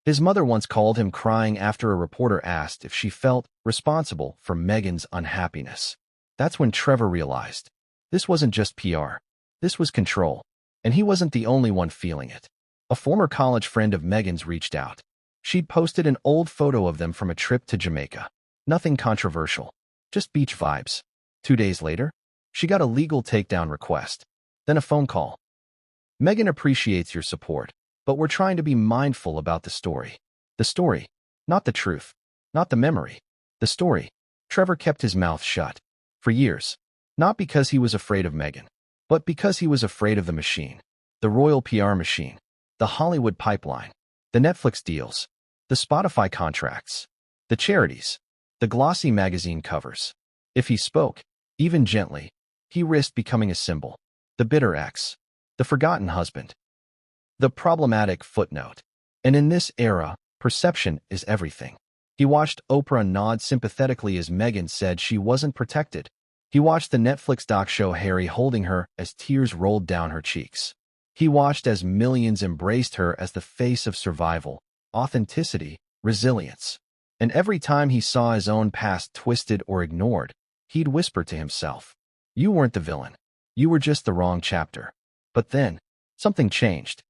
His mother once called him crying after a reporter asked if she felt responsible for Meghan's unhappiness. That's when Trevor realized this wasn't just PR. This was control. And he wasn't the only one feeling it. A former college friend of Meghan's reached out. She'd posted an old photo of them from a trip to Jamaica. Nothing controversial. Just beach vibes. 2 days later, she got a legal takedown request. Then a phone call. Meghan appreciates your support, but we're trying to be mindful about the story. The story, not the truth, not the memory. The story. Trevor kept his mouth shut. For years. Not because he was afraid of Meghan, but because he was afraid of the machine. The royal PR machine. The Hollywood pipeline. The Netflix deals. The Spotify contracts. The charities. The glossy magazine covers. If he spoke, even gently, he risked becoming a symbol. The bitter ex. The forgotten husband. The problematic footnote. And in this era, perception is everything. He watched Oprah nod sympathetically as Meghan said she wasn't protected. He watched the Netflix doc show Harry holding her as tears rolled down her cheeks. He watched as millions embraced her as the face of survival, authenticity, resilience. And every time he saw his own past twisted or ignored, he'd whisper to himself, "You weren't the villain. You were just the wrong chapter." But then, something changed.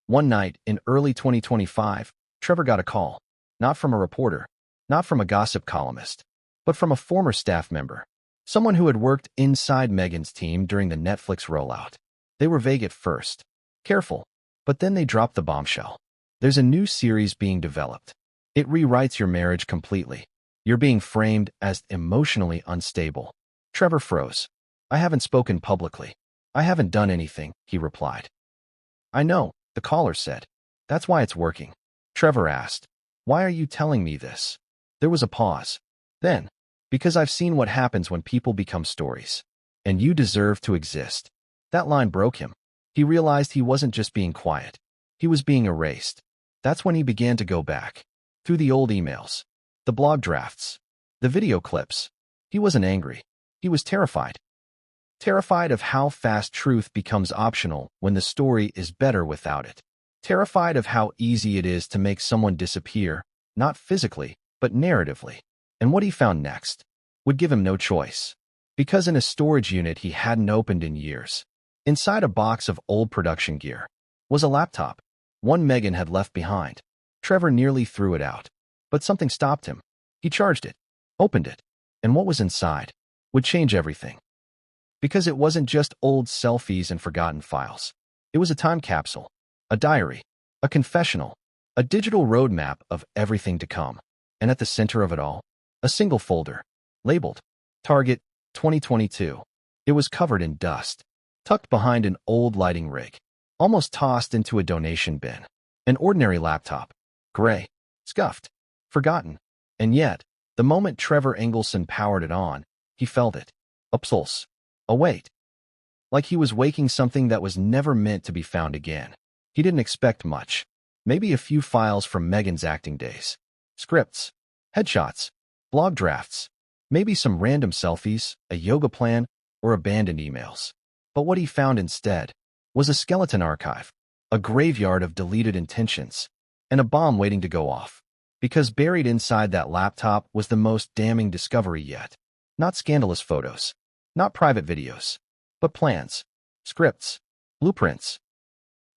One night in early 2025, Trevor got a call. Not from a reporter, not from a gossip columnist, but from a former staff member. Someone who had worked inside Meghan's team during the Netflix rollout. They were vague at first, careful, but then they dropped the bombshell. There's a new series being developed. It rewrites your marriage completely. You're being framed as emotionally unstable. Trevor froze. "I haven't spoken publicly. I haven't done anything," he replied. "I know," the caller said. "That's why it's working." Trevor asked, "Why are you telling me this?" There was a pause. Then, "Because I've seen what happens when people become stories. And you deserve to exist." That line broke him. He realized he wasn't just being quiet. He was being erased. That's when he began to go back. Through the old emails, the blog drafts, the video clips. He wasn't angry. He was terrified. Terrified of how fast truth becomes optional when the story is better without it. Terrified of how easy it is to make someone disappear, not physically, but narratively. And what he found next would give him no choice. Because in a storage unit he hadn't opened in years, inside a box of old production gear, was a laptop, one Meghan had left behind. Trevor nearly threw it out, but something stopped him. He charged it, opened it, and what was inside would change everything. Because it wasn't just old selfies and forgotten files. It was a time capsule, a diary, a confessional, a digital roadmap of everything to come. And at the center of it all, a single folder, labeled Target 2022. It was covered in dust, tucked behind an old lighting rig, almost tossed into a donation bin. An ordinary laptop, gray, scuffed, forgotten. And yet, the moment Trevor Engelson powered it on, he felt it. A pulse. A weight. Like he was waking something that was never meant to be found again. He didn't expect much. Maybe a few files from Meghan's acting days. Scripts. Headshots. Blog drafts. Maybe some random selfies, a yoga plan, or abandoned emails. But what he found instead was a skeleton archive, a graveyard of deleted intentions, and a bomb waiting to go off. Because buried inside that laptop was the most damning discovery yet. Not scandalous photos, not private videos, but plans, scripts, blueprints,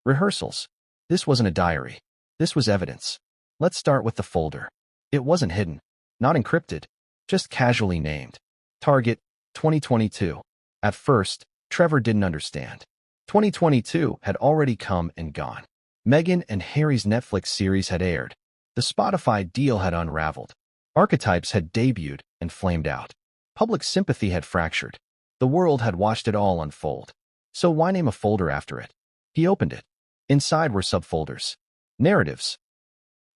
rehearsals. This wasn't a diary. This was evidence. Let's start with the folder. It wasn't hidden, not encrypted, just casually named. Target 2022. At first, Trevor didn't understand. 2022 had already come and gone. Meghan and Harry's Netflix series had aired. The Spotify deal had unraveled. Archetypes had debuted and flamed out. Public sympathy had fractured. The world had watched it all unfold. So why name a folder after it? He opened it. Inside were subfolders, narratives,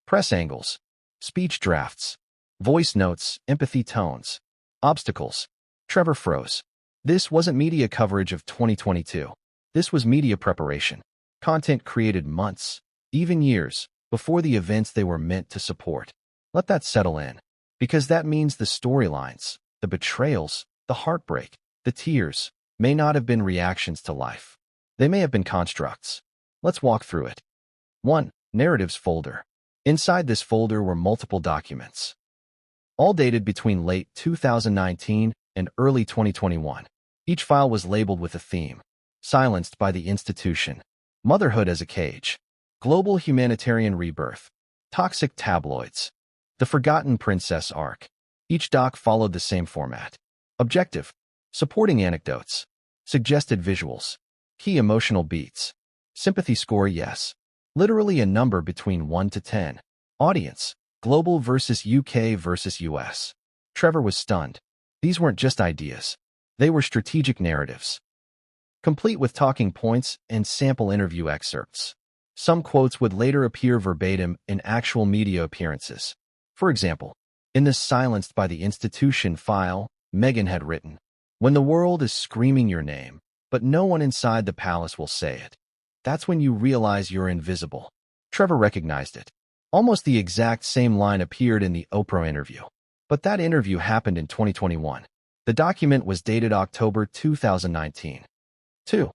press angles, speech drafts, voice notes, empathy tones, obstacles. Trevor froze. This wasn't media coverage of 2022. This was media preparation. Content created months, even years, before the events they were meant to support. Let that settle in. Because that means the storylines, the betrayals, the heartbreak, the tears, may not have been reactions to life. They may have been constructs. Let's walk through it. 1. Narratives folder. Inside this folder were multiple documents, all dated between late 2019 and early 2021. Each file was labeled with a theme. Silenced by the institution. Motherhood as a cage. Global humanitarian rebirth. Toxic tabloids. The Forgotten Princess arc. Each doc followed the same format. Objective. Supporting anecdotes. Suggested visuals. Key emotional beats. Sympathy score yes. Literally a number between 1 to 10. Audience: global versus UK versus US. Trevor was stunned. These weren't just ideas. They were strategic narratives, complete with talking points and sample interview excerpts. Some quotes would later appear verbatim in actual media appearances. For example, in the Silenced by the Institution file, Meghan had written, "When the world is screaming your name, but no one inside the palace will say it, that's when you realize you're invisible." Trevor recognized it. Almost the exact same line appeared in the Oprah interview. But that interview happened in 2021. The document was dated October 2019. 2.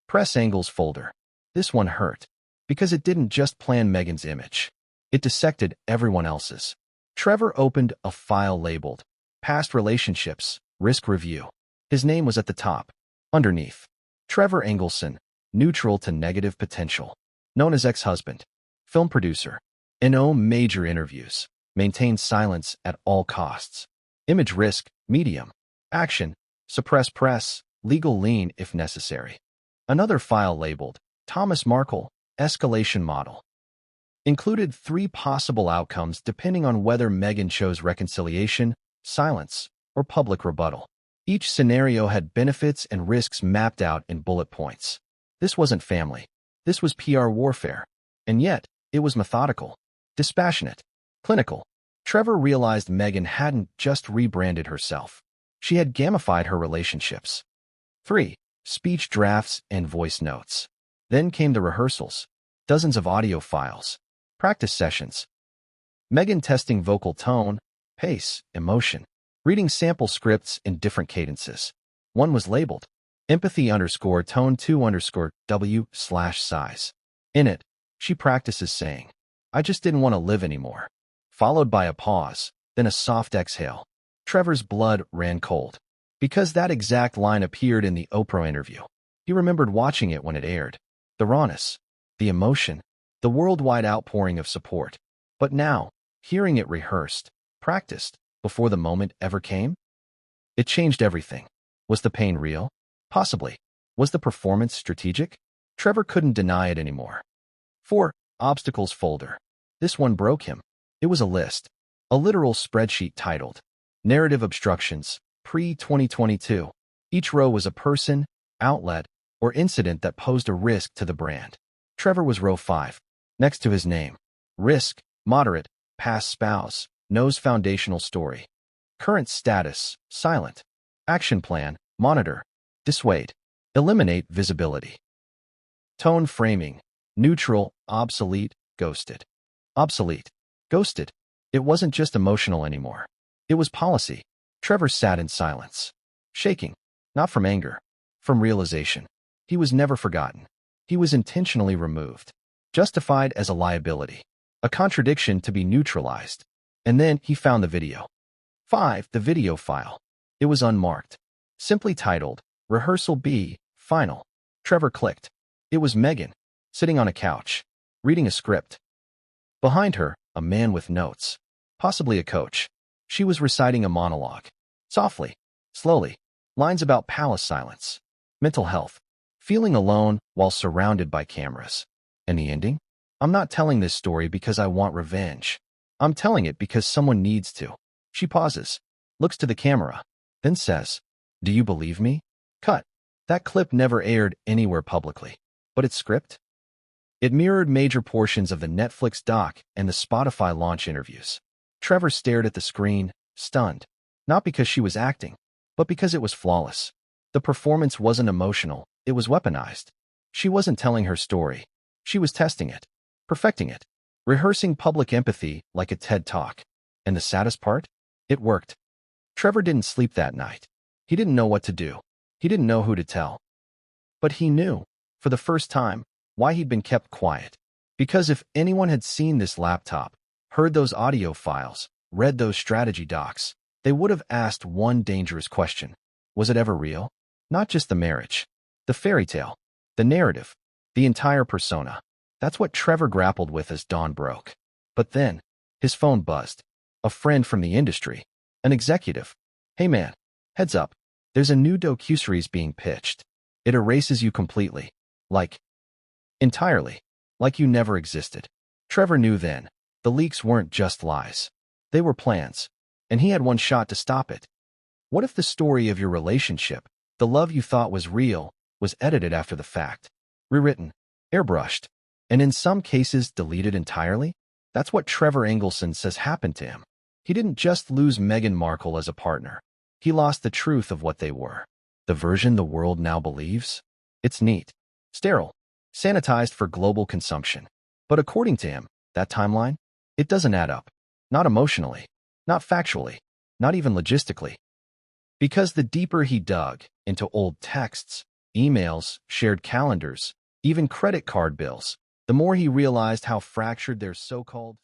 Press Angles folder. This one hurt, because it didn't just plan Meghan's image. It dissected everyone else's. Trevor opened a file labeled Past Relationships, Risk Review. His name was at the top. Underneath, Trevor Engelson, neutral to negative potential. Known as ex-husband, film producer. No major interviews. Maintain silence at all costs. Image risk, medium. Action, suppress press, legal lean if necessary. Another file labeled Thomas Markle, escalation model. Included 3 possible outcomes depending on whether Meghan chose reconciliation, silence, or public rebuttal. Each scenario had benefits and risks mapped out in bullet points. This wasn't family. This was PR warfare. And yet, it was methodical, dispassionate, clinical. Trevor realized Meghan hadn't just rebranded herself. She had gamified her relationships. 3. Speech drafts and voice notes. Then came the rehearsals. Dozens of audio files. Practice sessions. Meghan testing vocal tone, pace, emotion. Reading sample scripts in different cadences. One was labeled empathy_tone2_w/size. In it, she practices saying, "I just didn't want to live anymore," followed by a pause, then a soft exhale. Trevor's blood ran cold, because that exact line appeared in the Oprah interview. He remembered watching it when it aired. The rawness, the emotion, the worldwide outpouring of support. But now, hearing it rehearsed, practiced, before the moment ever came, it changed everything. Was the pain real? Possibly. Was the performance strategic? Trevor couldn't deny it anymore. 4. Obstacles folder. This one broke him. It was a list, a literal spreadsheet titled Narrative Obstructions, pre-2022. Each row was a person, outlet, or incident that posed a risk to the brand. Trevor was row 5, next to his name. Risk, moderate, past spouse, knows foundational story. Current status, silent. Action plan, monitor, dissuade, eliminate visibility. Tone framing, neutral, obsolete, ghosted. Obsolete, ghosted. It wasn't just emotional anymore. It was policy. Trevor sat in silence, shaking, not from anger, from realization. He was never forgotten. He was intentionally removed, justified as a liability, a contradiction to be neutralized. And then he found the video. 5. The video file. It was unmarked, simply titled, Rehearsal B, Final. Trevor clicked. It was Meghan, sitting on a couch, reading a script. Behind her, a man with notes, possibly a coach. She was reciting a monologue. Softly, slowly, lines about palace silence, mental health, feeling alone while surrounded by cameras. And the ending? "I'm not telling this story because I want revenge. I'm telling it because someone needs to." She pauses, looks to the camera, then says, "Do you believe me?" Cut. That clip never aired anywhere publicly. But its script? It mirrored major portions of the Netflix doc and the Spotify launch interviews. Trevor stared at the screen, stunned. Not because she was acting, but because it was flawless. The performance wasn't emotional, it was weaponized. She wasn't telling her story. She was testing it, perfecting it, rehearsing public empathy like a TED Talk. And the saddest part? It worked. Trevor didn't sleep that night. He didn't know what to do. He didn't know who to tell. But he knew, for the first time, why he'd been kept quiet. Because if anyone had seen this laptop, heard those audio files, read those strategy docs, they would have asked one dangerous question. Was it ever real? Not just the marriage, the fairy tale, the narrative, the entire persona. That's what Trevor grappled with as dawn broke. But then, his phone buzzed. A friend from the industry, an executive. "Hey man, heads up. There's a new docuseries being pitched. It erases you completely. Entirely. Like you never existed." Trevor knew then. The leaks weren't just lies. They were plans, and he had one shot to stop it. What if the story of your relationship, the love you thought was real, was edited after the fact, rewritten, airbrushed, and in some cases deleted entirely? That's what Trevor Engelson says happened to him. He didn't just lose Meghan Markle as a partner. He lost the truth of what they were. The version the world now believes? It's neat, sterile, sanitized for global consumption. But according to him, that timeline, it doesn't add up. Not emotionally, not factually, not even logistically. Because the deeper he dug into old texts, emails, shared calendars, even credit card bills, the more he realized how fractured their so-called